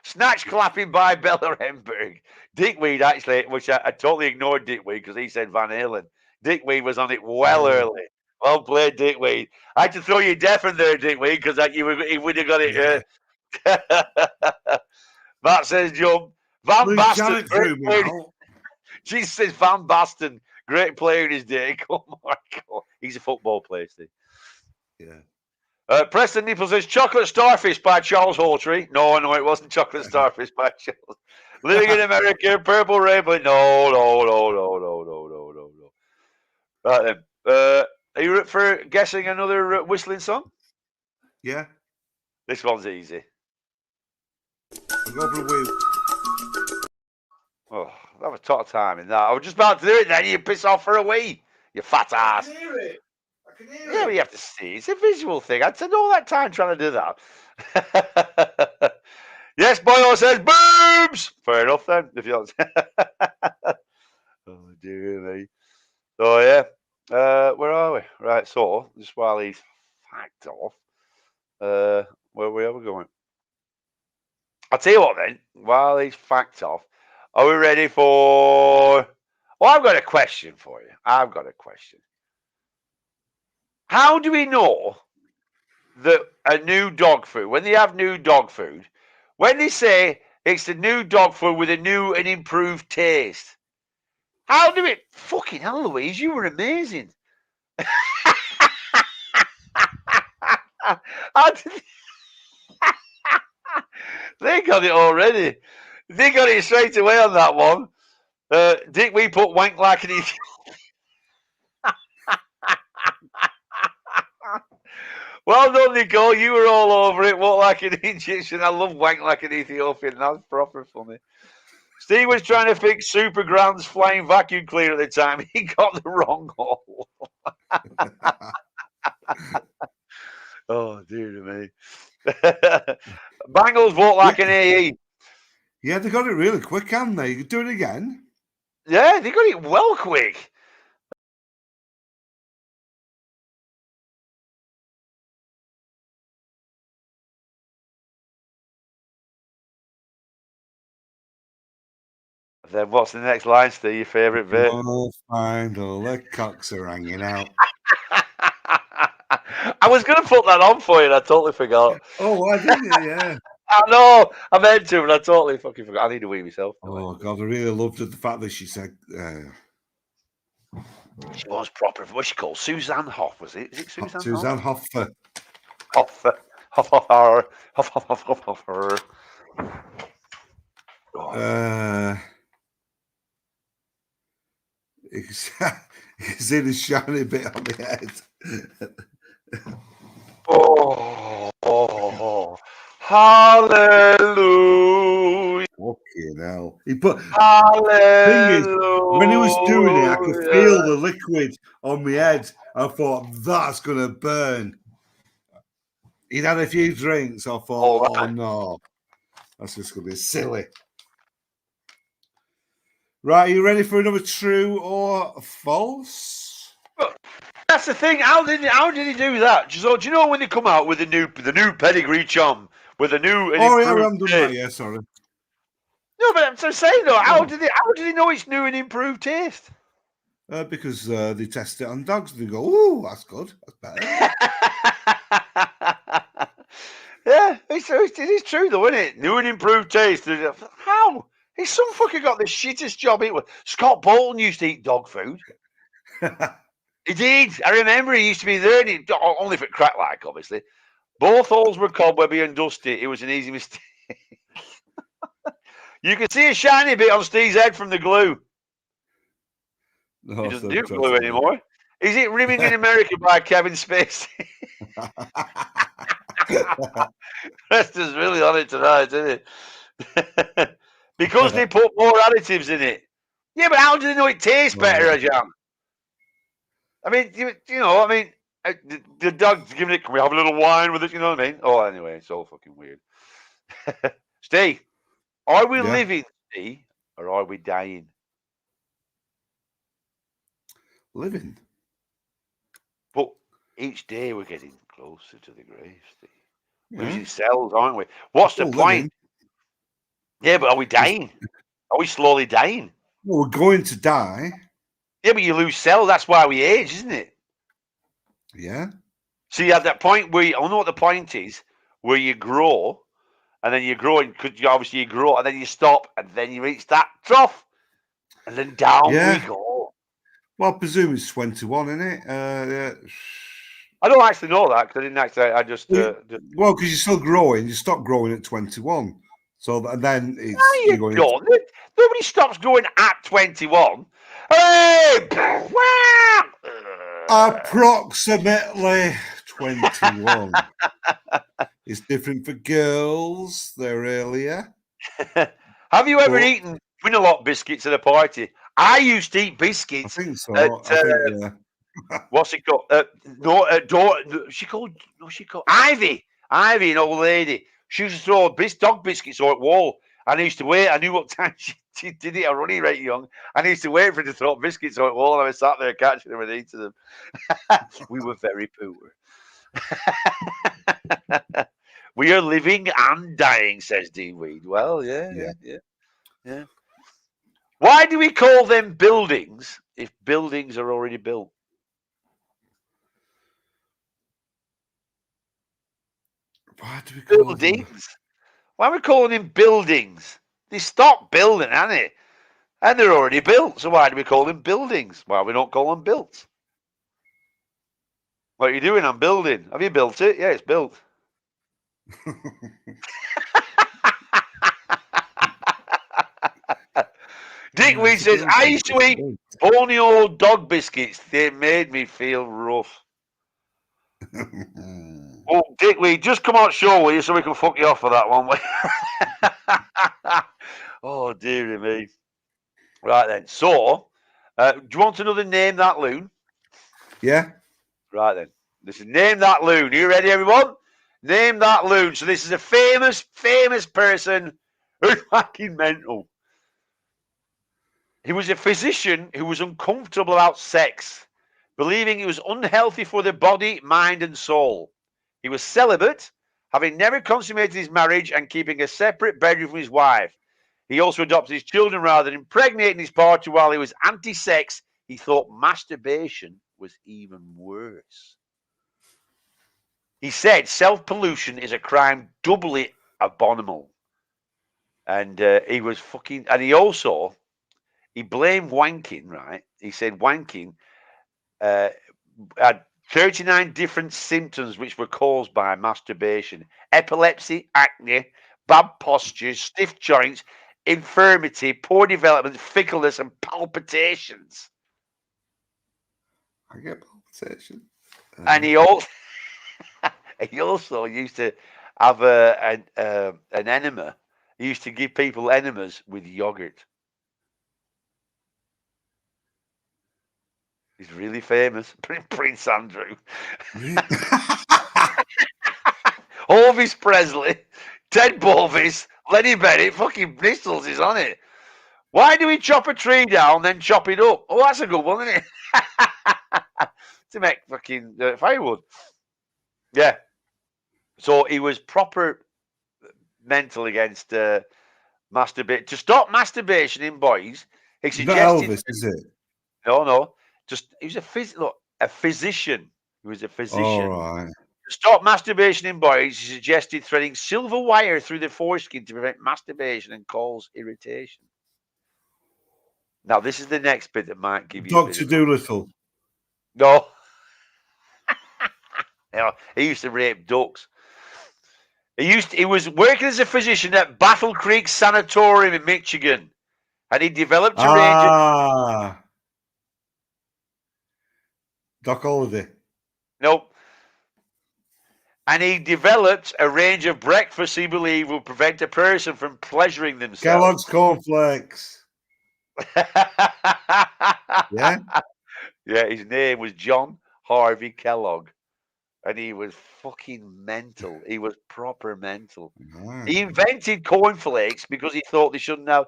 Snatch clapping by Bella Hemberg. Dickweed, actually, which I totally ignored Dickweed because he said Van Halen. Dickweed was on it well early. Well played, Dickweed. I had to throw you deaf in there, Dickweed, because he would have got it. Matt says jump. Van Basten. Great player. Jesus says Van Basten. Great player in his day. Come on, he's a football player, Steve. Yeah. Preston Nipple says Chocolate Starfish by Charles Hawtrey. No, it wasn't Chocolate Starfish by Charles. Living in America, Purple Rainbow. No. Right then. Are you up for guessing another whistling song? Yeah. This one's easy. I'll go for a wheel. Oh, that was total timing. That I was just about to do it. Then you piss off for a wee. You fat ass. I can hear it. Yeah, but you have to see. It's a visual thing. I'd spend all that time trying to do that. Yes, Boyle says boobs. Fair enough then. If you don't. Oh dear me. So yeah. Where are we? Right. So just while he's fact off, where are we going? I'll tell you what then. While he's fact off, are we ready for? Oh, I've got a question for you. How do we know that a new dog food, when they have new dog food, when they say it's the new dog food with a new and improved taste, how do it? Fucking hell, Louise, you were amazing. They got it already. They got it straight away on that one. Dick, we put wank like an idiot. Well done, Nicole. You were all over it. Walk like an Egyptian. I love wank like an Ethiopian. That's proper funny. Steve was trying to fix Super Grand's flying vacuum cleaner at the time. He got the wrong hole. Oh, dear me. Bangles walk like an AE. Yeah, they got it really quick, haven't they? You can do it again. Yeah, they got it well quick. Then what's the next line, Steve? Your favourite bit? Oh, find all the cocks are hanging out. I was going to put that on for you, and I totally forgot. Oh, why didn't you? Yeah. I know, I meant to, but I totally fucking forgot. I need to wee myself. Oh, God, I really loved the fact that she said... She was proper. What's she called? Suzanne Hoff, was it? Is it Suzanne Hoff? Suzanne Hoffer. Hoffer. Hoffer. Hoffer. You can see the shiny bit on the head. Oh, hallelujah. Fucking hell. He put... Hallelujah. Thing is, when he was doing it, I could feel the liquid on my head. I thought, that's going to burn. He'd had a few drinks. I thought, oh no. That's just going to be silly. Right, are you ready for another true or false? That's the thing. How did he do that? Do you know when they come out with the new pedigree chum with the new? Oh yeah, I'm done that. Yeah, sorry. No, but I'm just saying though. How did he know it's new and improved taste? Because they test it on dogs. They go, "Ooh, that's good. That's better." Yeah, it is true though, isn't it? New and improved taste. How? He's some fucker got the shittest job. Scott Bolton used to eat dog food. He did. I remember he used to be there, and only if it cracked like, obviously. Both holes were cobwebby and dusty. It was an easy mistake. You can see a shiny bit on Steve's head from the glue. No, He doesn't do glue anymore. Is it Rimming in America by Kevin Spacey? Preston's really on it tonight, isn't it? Because they put more additives in it. Yeah, but how do they know it tastes better, John? I mean, the dog's giving it. Can we have a little wine with it? You know what I mean? Oh, anyway, it's all fucking weird. Steve, are we living, Steve, or are we dying? Living. But each day we're getting closer to the grave, Steve. Losing cells, aren't we? What's the point? Living. Yeah, but are we dying? Are we slowly dying? Well, we're going to die. Yeah, but you lose cells. That's why we age, isn't it? Yeah. So you have that point where I don't know what the point is, where you grow, and then you're growing because obviously you grow, and then you stop, and then you reach that trough, and then down we go. Well, I presume it's 21, isn't it? Yeah. I don't actually know that because I didn't actually. I just. Well, because you're still growing. You stop growing at 21. So and then it's. You're going nobody stops growing at 21. Hey! Approximately 21. It's different for girls. They're earlier. Have you ever eaten Winalot biscuits at a party? I used to eat biscuits. I think so. What's it called? She called Ivy. Ivy, an old lady. She used to throw dog biscuits on the wall. And I used to wait. I knew what time she did it. I was running right young. And I used to wait for her to throw biscuits on the wall. And I was sat there catching them and eating them. We were very poor. We are living and dying, says Dean Weed. Well, yeah. Why do we call them buildings if buildings are already built? Why do we call buildings? them? Why are we calling them buildings? They stopped building, haven't they? And they're already built. So why do we call them buildings? Why we don't call them built? What are you doing? I'm building. Have you built it? Yeah, it's built. Dick Weed says, I used to eat bony old dog biscuits. They made me feel rough. Oh, Dick Weed, just come on show with you so we can fuck you off for that one. Oh, dearie me. Right then. So, do you want another Name That Loon? Yeah. Right then. This is Name That Loon. Are you ready, everyone? Name That Loon. So this is a famous person who's fucking mental. He was a physician who was uncomfortable about sex, believing it was unhealthy for the body, mind, and soul. He was celibate, having never consummated his marriage and keeping a separate bedroom from his wife. He also adopted his children rather than impregnating his partner. While he was anti-sex, he thought masturbation was even worse. He said self-pollution is a crime doubly abominable. And he was fucking... And he blamed wanking, right? He said wanking had 39 different symptoms which were caused by masturbation. Epilepsy, acne, bad posture, stiff joints, infirmity, poor development, fickleness, and palpitations. I get palpitation. And he also used to have an enema. He used to give people enemas with yogurt. He's really famous. Prince Andrew. Elvis Presley, Ted Bovis, Lenny Bennett, fucking Bristol's is on it. Why do we chop a tree down, then chop it up? Oh, that's a good one, isn't it? To make fucking firewood. Yeah. So he was proper mental against masturbation. To stop masturbation in boys, he Not suggested... Elvis, is it? No. He was a physician. He was a physician. All right. To stop masturbation in boys, he suggested threading silver wire through the foreskin to prevent masturbation and cause irritation. Now, this is the next bit that might give you... Dr. Doolittle. No. He used to rape ducks. He was working as a physician at Battle Creek Sanatorium in Michigan. And he developed a range of... Doc Holliday. Nope. And he developed a range of breakfasts he believed would prevent a person from pleasuring themselves. Kellogg's cornflakes. Yeah? Yeah, his name was John Harvey Kellogg. And he was fucking mental. He was proper mental. Right. He invented cornflakes because he thought they shouldn't have...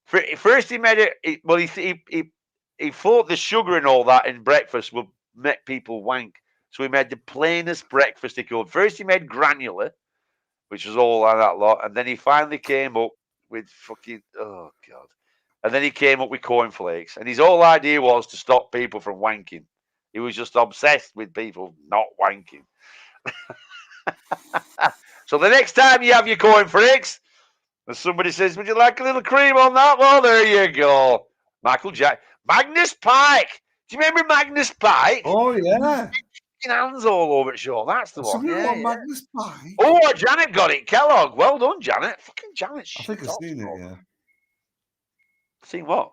First he made it... Well, he thought the sugar and all that in breakfast would make people wank. So he made the plainest breakfast he could. First he made granular, which was all like that lot. And then he finally came up with fucking... Oh, God. And then he came up with cornflakes. And his whole idea was to stop people from wanking. He was just obsessed with people not wanking. So the next time you have your cornflakes, and somebody says, would you like a little cream on that? Well, there you go. Michael Jack. Magnus Pike. Do you remember Magnus Pike? Oh, yeah. Hands all over it, Sean. That's the one. Somebody Yeah, want yeah. Magnus Pike? Oh, Janet got it. Kellogg. Well done, Janet. Fucking Janet. I think I've seen it, yeah. Seen what?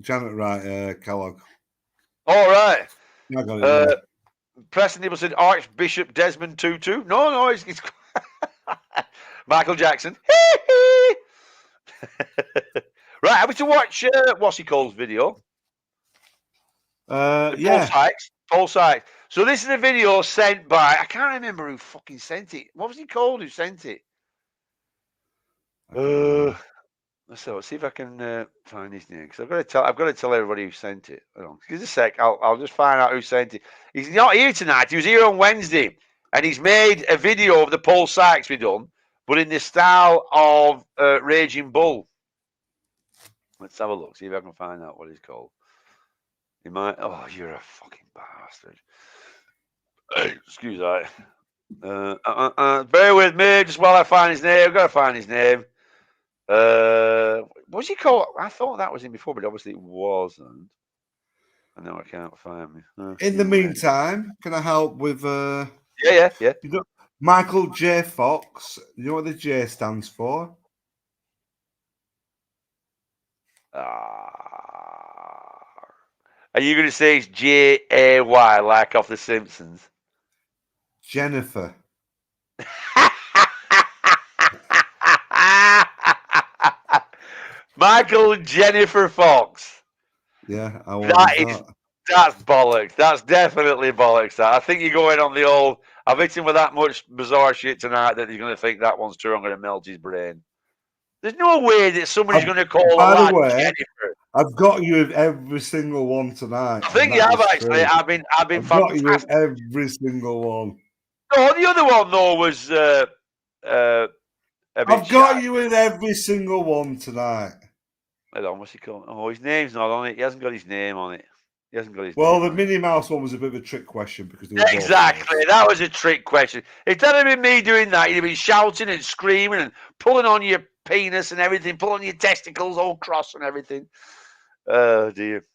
Janet Wright, Kellogg. All right. Yeah, I got it. Yeah. Preston Nibble said Archbishop Desmond Tutu. No, it's Michael Jackson. Right, are we to watch what's he called's video? Yeah. Paul Sykes. So this is a video sent by, I can't remember who fucking sent it. What was he called who sent it? Let's see if I can find his name, because I've got to tell everybody who sent it. Hold on, give us a sec. I'll just find out who sent it. He's not here tonight. He was here on Wednesday, and he's made a video of the Paul Sykes we done, but in the style of Raging Bull. Let's have a look. See if I can find out what he's called. He might. Oh, you're a fucking bastard. Excuse me. Bear with me just while I find his name. I've got to find his name. What's he called? I thought that was him before, but obviously it wasn't. And now I can't find me. In the meantime, can I help with Yeah. You know, Michael J. Fox? You know what the J stands for? Are you going to say it's Jay, like off The Simpsons? Jennifer. Michael Jennifer Fox. Yeah, that's bollocks. That's definitely bollocks. I think you're going on the old. I've hit him with that much bizarre shit tonight that he's going to think that one's true. I'm going to melt his brain. There's no way that somebody's going to call a By the lad way, Jennifer. I've got you with every single one tonight. I think and you that have is actually. true. I've been I've got fantastic. you with every single one. No, the other one though was a bit I've got shy. you with every single one tonight. Hold on, what's he called? Oh, his name's not on it. He hasn't got his name on it. He hasn't got his Well, name the on it. Minnie Mouse one was a bit of a trick question because they were both Exactly. false. That was a trick question. If that had been me doing that, you'd have been shouting and screaming and pulling on your penis and everything, pulling on your testicles all cross and everything. Oh dear.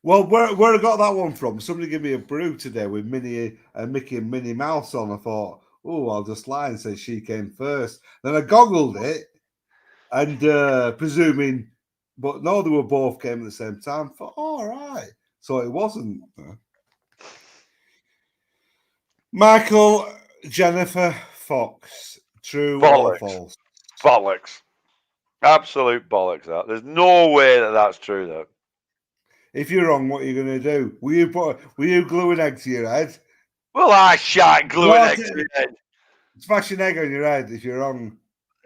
Well, where I got that one from? Somebody gave me a brew today with Minnie and Mickey and Minnie Mouse on. I thought, oh, I'll just lie and say she came first. Then I goggled it and presuming, but no, they were both came at the same time. I thought, all right. So it wasn't. Michael, Jennifer, Fox, true or Bollocks. false? Bollocks. Absolute bollocks. That. There's no way that that's true, though. If you're wrong, what are you going to do? Will you glue an egg to your head? Well, I shan't glue an What? egg to your head. Smash an egg on your head if you're wrong.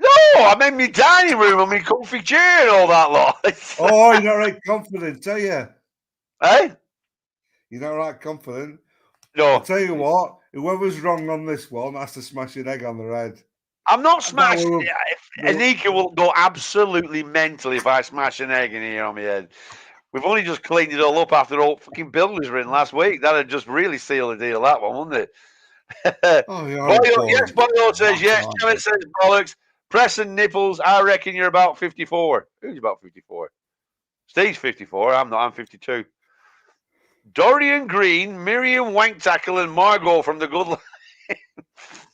No, I'm in my dining room on my comfy chair and all that lot. Oh, you're not right confident, are you? Eh? You're not right confident. No. I'll tell you what, whoever's wrong on this one has to smash an egg on their head. I'm not smashing No, it. Anika will go absolutely mental if I smash an egg in here on my head. We've only just cleaned it all up after all fucking bill was written last week. That'd just really seal the deal, that one, wouldn't it? Oh, you're Yes, Boyo says yes. Janet says bollocks. Press and nipples. I reckon you're about 54. Who's about 54? Steve's 54. I'm not. I'm 52. Dorian Green, Miriam Wanktackle, and Margot from The Good Life.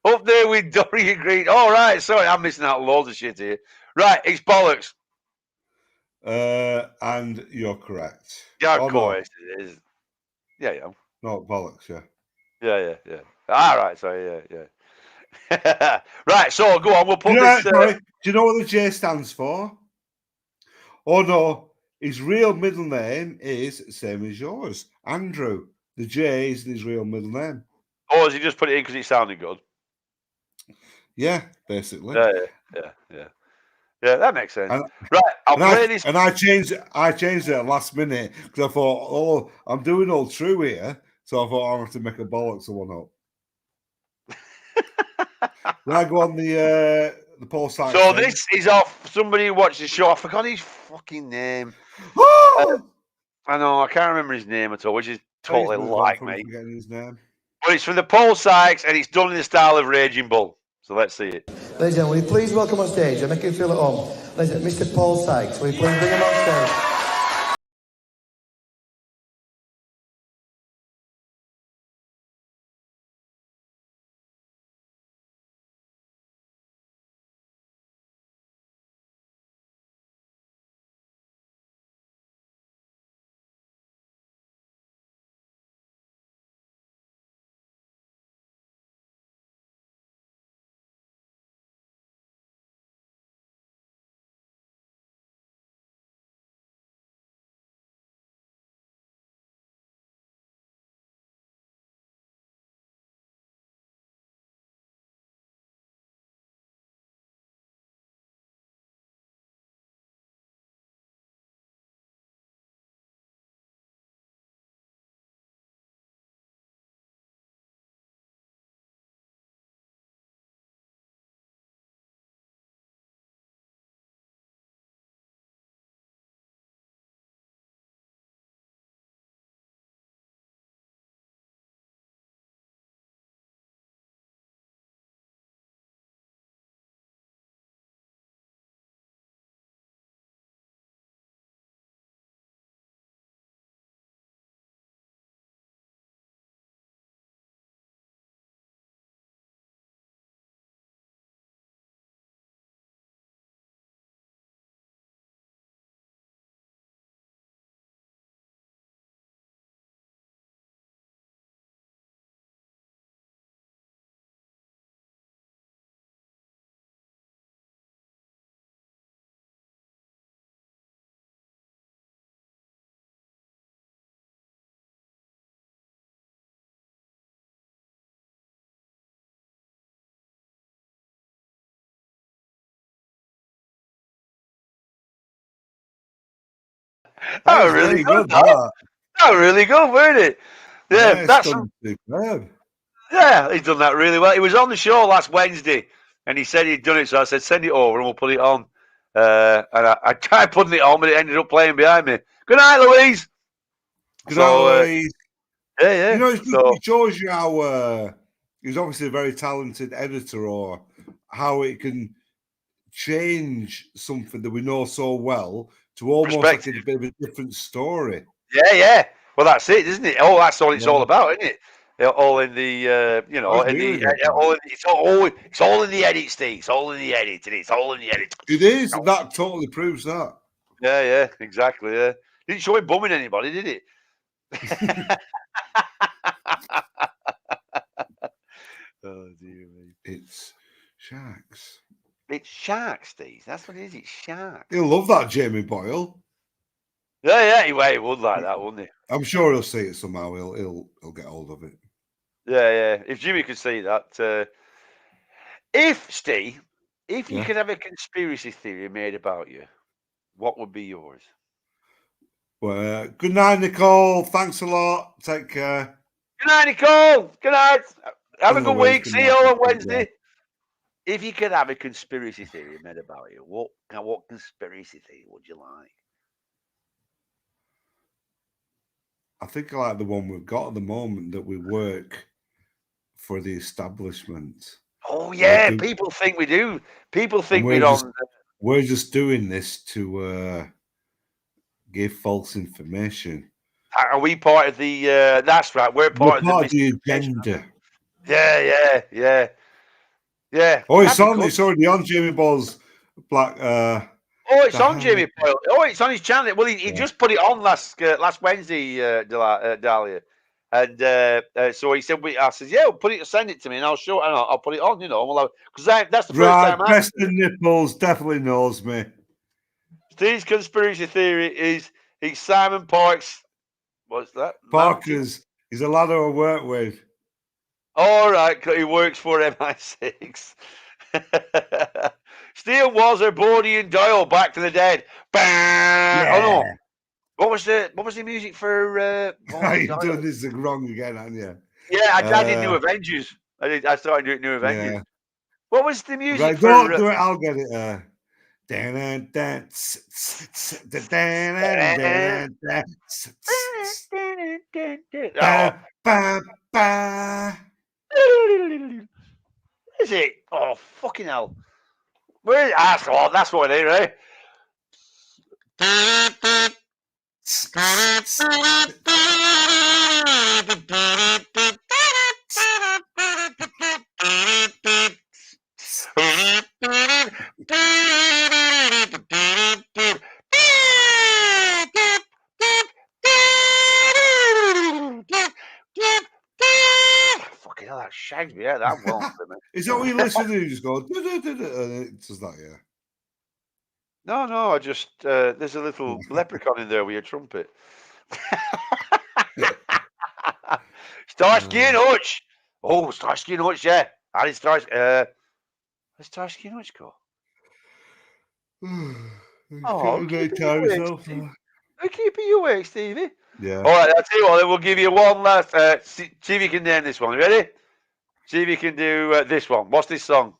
Up there with Dorian Green. All right. Sorry, I'm missing out loads of shit here. Right. It's bollocks. And you're correct. Yeah, of Oh, course it is. Yeah, yeah. No, bollocks, yeah. Yeah. All right. Sorry. Yeah. Right. So go on. We'll put Do this. you know what the J stands for? Oh, no. His real middle name is same as yours, Andrew. The J is his real middle name. Or has he just put it in because it sounded good? Yeah, basically. Yeah, that makes sense. Right, I'll play this. And I changed it at last minute because I thought, oh, I'm doing all true here. So I thought I have to make a bollocks of one up. Then I go on the Paul Sykes. So this is off somebody who watched the show. I forgot his fucking name. I know, I can't remember his name at all, which is totally like me. Forgetting his name. But it's from the Paul Sykes and it's done in the style of Raging Bull. So let's see it. Ladies and gentlemen, will you please welcome on stage and make him feel at home. Mr. Paul Sykes, will you please bring him on stage? That was That's really very good. good. That. That was really good, wasn't it? Yeah, Yeah, it's that's done superb. yeah. He's done that really well. He was on the show last Wednesday, and he said he'd done it. So I said, send it over, and we'll put it on. And I tried putting it on, but it ended up playing behind me. Good night, Louise. Good So, night, Louise. Yeah. You know, it So shows you how he's obviously a very talented editor, or how it can change something that we know so well to almost like perspective. a bit of a different story. Yeah. Well, that's it, isn't it? Oh, that's all it's Yeah. all about, isn't it? All in the, you know, That's in really the, good, it's all in the edit, Steve. It's all in the edit, and it's all in the edit. It is. That totally proves that. Yeah, exactly. Yeah, didn't show him bumming anybody, did it? Oh dear me. It's sharks. It's sharks, Steve. That's what it is. It's sharks. He'll love that, Jamie Boyle. Yeah. He would like that, wouldn't he? I'm sure he'll see it somehow. He'll get hold of it. Yeah. If Jimmy could see that, if Steve, if you Yeah. could have a conspiracy theory made about you, what would be yours? Well, good night, Nicole. Thanks a lot. Take care. Good night, Nicole. Good night. Have a good Louise, week. good See night. you all on Yeah. Wednesday. If you could have a conspiracy theory made about you, what conspiracy theory would you like? I think I like the one we've got at the moment, that we work for the establishment. Oh yeah, do- people think we do. People think we're we're just- on. We're just doing this to give false information. Are we part of the? That's right. We're part We're part of of the agenda. Yeah. Oh, it's That'd be on. good. It's already on Jamie Ball's black. Oh, it's on Jamie Boyle. Oh, it's on his channel. Well, he Yeah. just put it on last Wednesday, Dahlia, and so he said, I said, yeah, put it, send it to me, and I'll show, and I'll put it on. You know, because that's the first Right, time. Preston Nipples definitely knows me. Steve's conspiracy theory is he's Simon Park's. What's that? Parker's. He's a lad I work with. All right, he works for MI6. Steve Wazzer, Bodie, and Doyle, Back to the Dead. Bang! Oh no! What was the music for? You're doing this wrong again, aren't you? Yeah, I did New Avengers. I started doing New Avengers. Yeah. What was the music Right, for? don't do it. I'll get it. Is it? Oh, fucking hell. Where is it? That's what it is, right? Fucking hell, that shags me out. That won't. Is that what you listen to? You just go, and it does that, yeah. No, I just there's a little leprechaun in there with your trumpet. Starsky and Hutch. Oh, Starsky and Hutch, yeah. How did Starsky and Hutch go? Oh, Keep you awake, Stevie. Yeah. All right, I'll tell you what, then we'll give you one last. See if you can name this one. You ready? See if you can do this one. What's this song?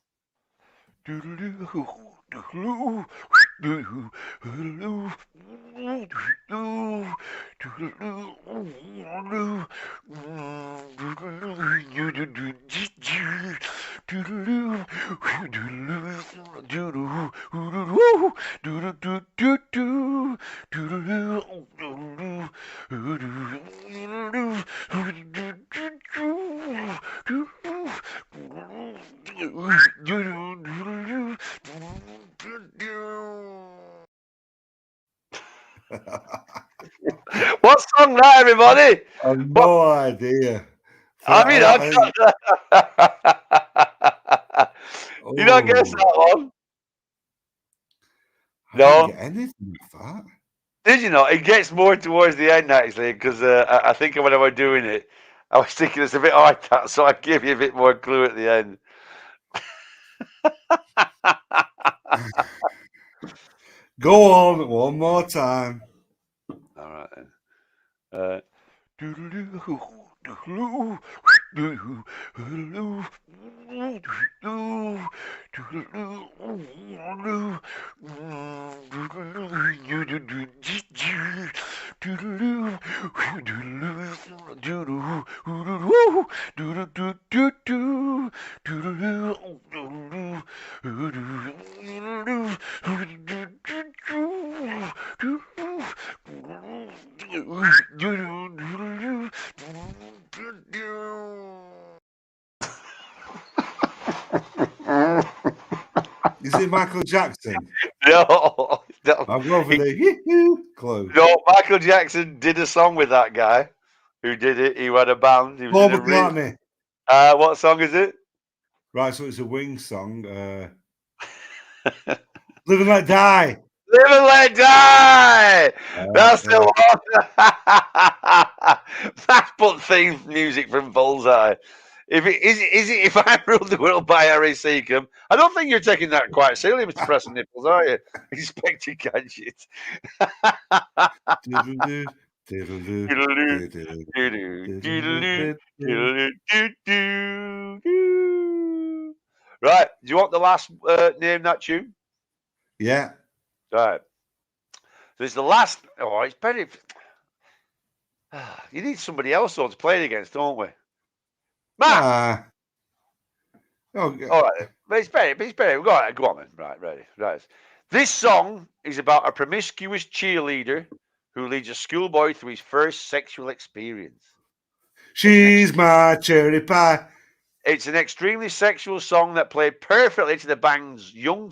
What song that, everybody? I have no idea. I mean, you don't guess that one? I No. didn't get anything with that. Did you not? It gets more towards the end, actually, because I think when I was doing it, I was thinking it's a bit like that, so I gave you a bit more clue at the end. Go on one more time. All right then. Is it Michael Jackson? No, no. I'll go for the hee-hoo close. No, Michael Jackson did a song with that guy who did it. He had a band. He was Paul in a real. McCartney. What song is it? Right, so it's a Wings song. Live and Let Die. Live and Let Die. That's the one. That's put theme music from Bullseye. If it is it if I ruled the world by Harry Seacombe, I don't think you're taking that quite seriously, Mr. Preston Nichols, are you? Inspector Gadget. Diddle-doo, diddle-doo, diddle-doo. Right. Do you want the last name that tune? Yeah. Right. So it's the last. Oh, it's better. You need somebody else though to play it against, don't we? Matt. Oh, All right. But it's better. Go on then. Right. Ready. Right. This song is about a promiscuous cheerleader who leads a schoolboy through his first sexual experience. she's my cherry pie. It's an extremely sexual song that played perfectly to the band's young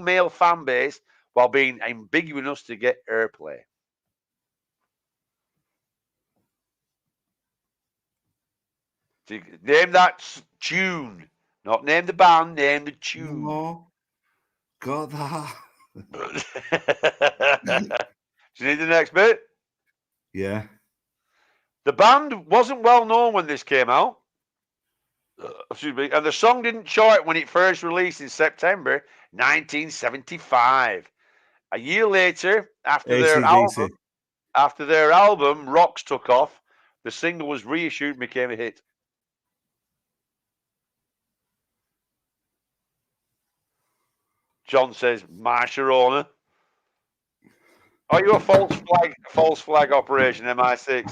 male fan base while being ambiguous to get airplay. So name that tune. Not name the band, name the tune. Oh, got that. Do you need the next bit? Yeah. The band wasn't well known when this came out. Excuse me. And the song didn't chart when it first released in September 1975. A year later, after their album Rocks took off, the single was reissued and became a hit. John says, My Sharona. Are you a false flag operation, MI6?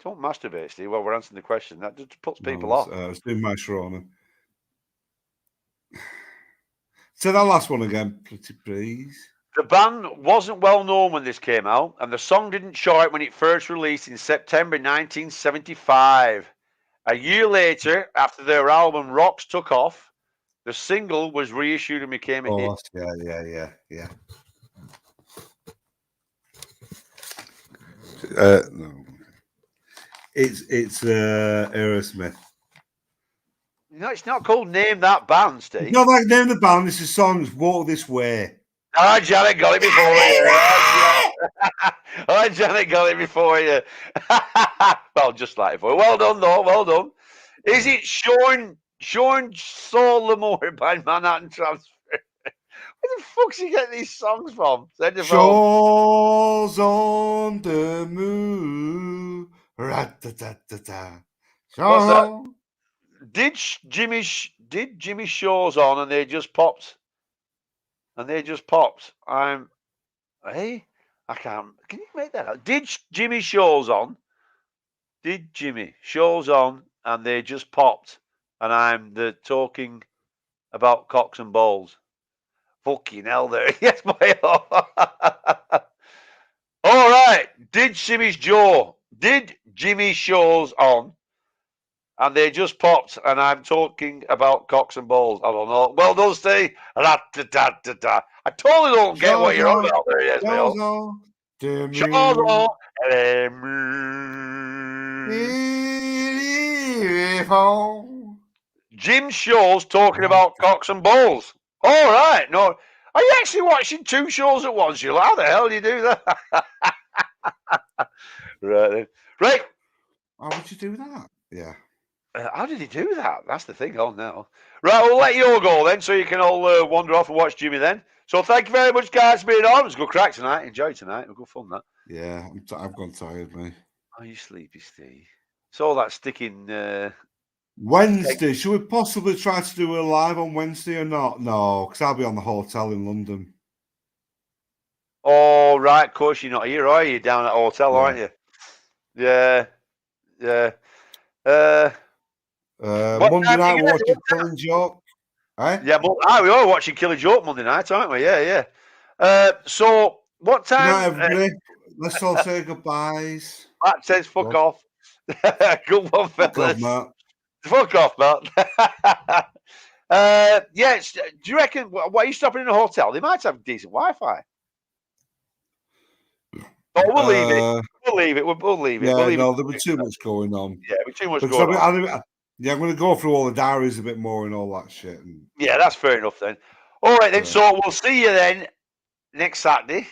Don't masturbate, Steve, while we're answering the question. That just puts people off. I was doing my Sharona. Say that last one again, pretty please. The band wasn't well known when this came out, and the song didn't chart when it first released in September 1975. A year later, after their album Rocks took off, the single was reissued and became a hit. Yeah. No. It's Aerosmith. No, it's not called Name That Band, Steve. It's not like Name the Band. This is songs Walk This Way. Oh, Janet got it before you. Oh, Janet got it before you. Well, just like before. Well done, though. Well done. Is it Sean Saul Lamore by Manhattan Transfer? Where the fuck's he getting these songs from? Shaw's on the move. Rat-ta-ta-ta-ta. What's that? Did Jimmy Shaw's on and they just popped? I can't. Can you make that out? Did Jimmy Shaw's on? Did Jimmy Shaw's on and they just popped? And I'm talking about cocks and balls. Fucking hell, there. Yes, my. All right. Did Jimmy Shaw's on? And they just popped, and I'm talking about cocks and balls. I don't know. Well done, Steve. I totally don't get what you're on about there. Yes, Jim Shaw's talking about cocks and balls. All right. No, are you actually watching two shows at once? You're like, how the hell do you do that? Right then. Right. How would you do that? Yeah. How did he do that? That's the thing on now. Right, we'll let you all go then, so you can all wander off and watch Jimmy then. So thank you very much, guys, for being on. It was a good crack tonight. Enjoy tonight. It was good fun, that. Yeah, I've gone tired, mate. Are you sleepy, Steve? It's all that sticking... Wednesday, should we possibly try to do a live on Wednesday or not? No, because I'll be on the hotel in London. Oh, right, of course you're not here, are you? Down at the hotel, aren't you? Yeah, yeah. Monday night we're watching Killing Joke. Eh? Yeah, we are watching Killing Joke Monday night, aren't we? Yeah, yeah. So, what Good night, time? everybody. Let's all say goodbyes. Matt says, fuck off. Good one, Fuck fellas. off, Matt. Fuck off, Matt. Yes. Do you reckon? What are you stopping in a hotel? They might have decent Wi-Fi. Oh, we'll leave it. We'll leave it. We'll leave it. Yeah, We'll leave no, it. there'll be too much going on. Yeah, there'll be too much Because going on. I'm going to go through all the diaries a bit more and all that shit. Yeah, that's fair enough then. All right then. Yeah. So we'll see you then next Saturday.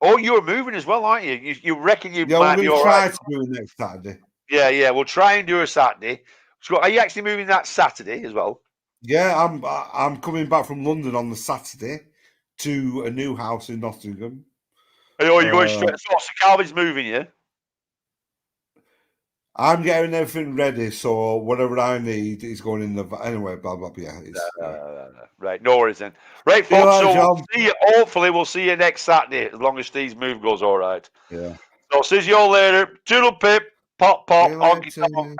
Oh, you're moving as well, aren't you? You reckon you might be we're all going to try right? to do it next Saturday. Yeah. We'll try and do a Saturday. So are you actually moving that Saturday as well? Yeah, I'm coming back from London on the Saturday to a new house in Nottingham. Oh, you're going straight. So Calvin's moving, yeah? I'm getting everything ready, so whatever I need is going in the anyway. Blah blah blah. Yeah, right. No worries then. Right, See you folks. later, So we'll John. see you. Hopefully, we'll see you next Saturday, as long as Steve's move goes all right. Yeah. So see you all later. Toodle pip, pop, See you honky later. tonk.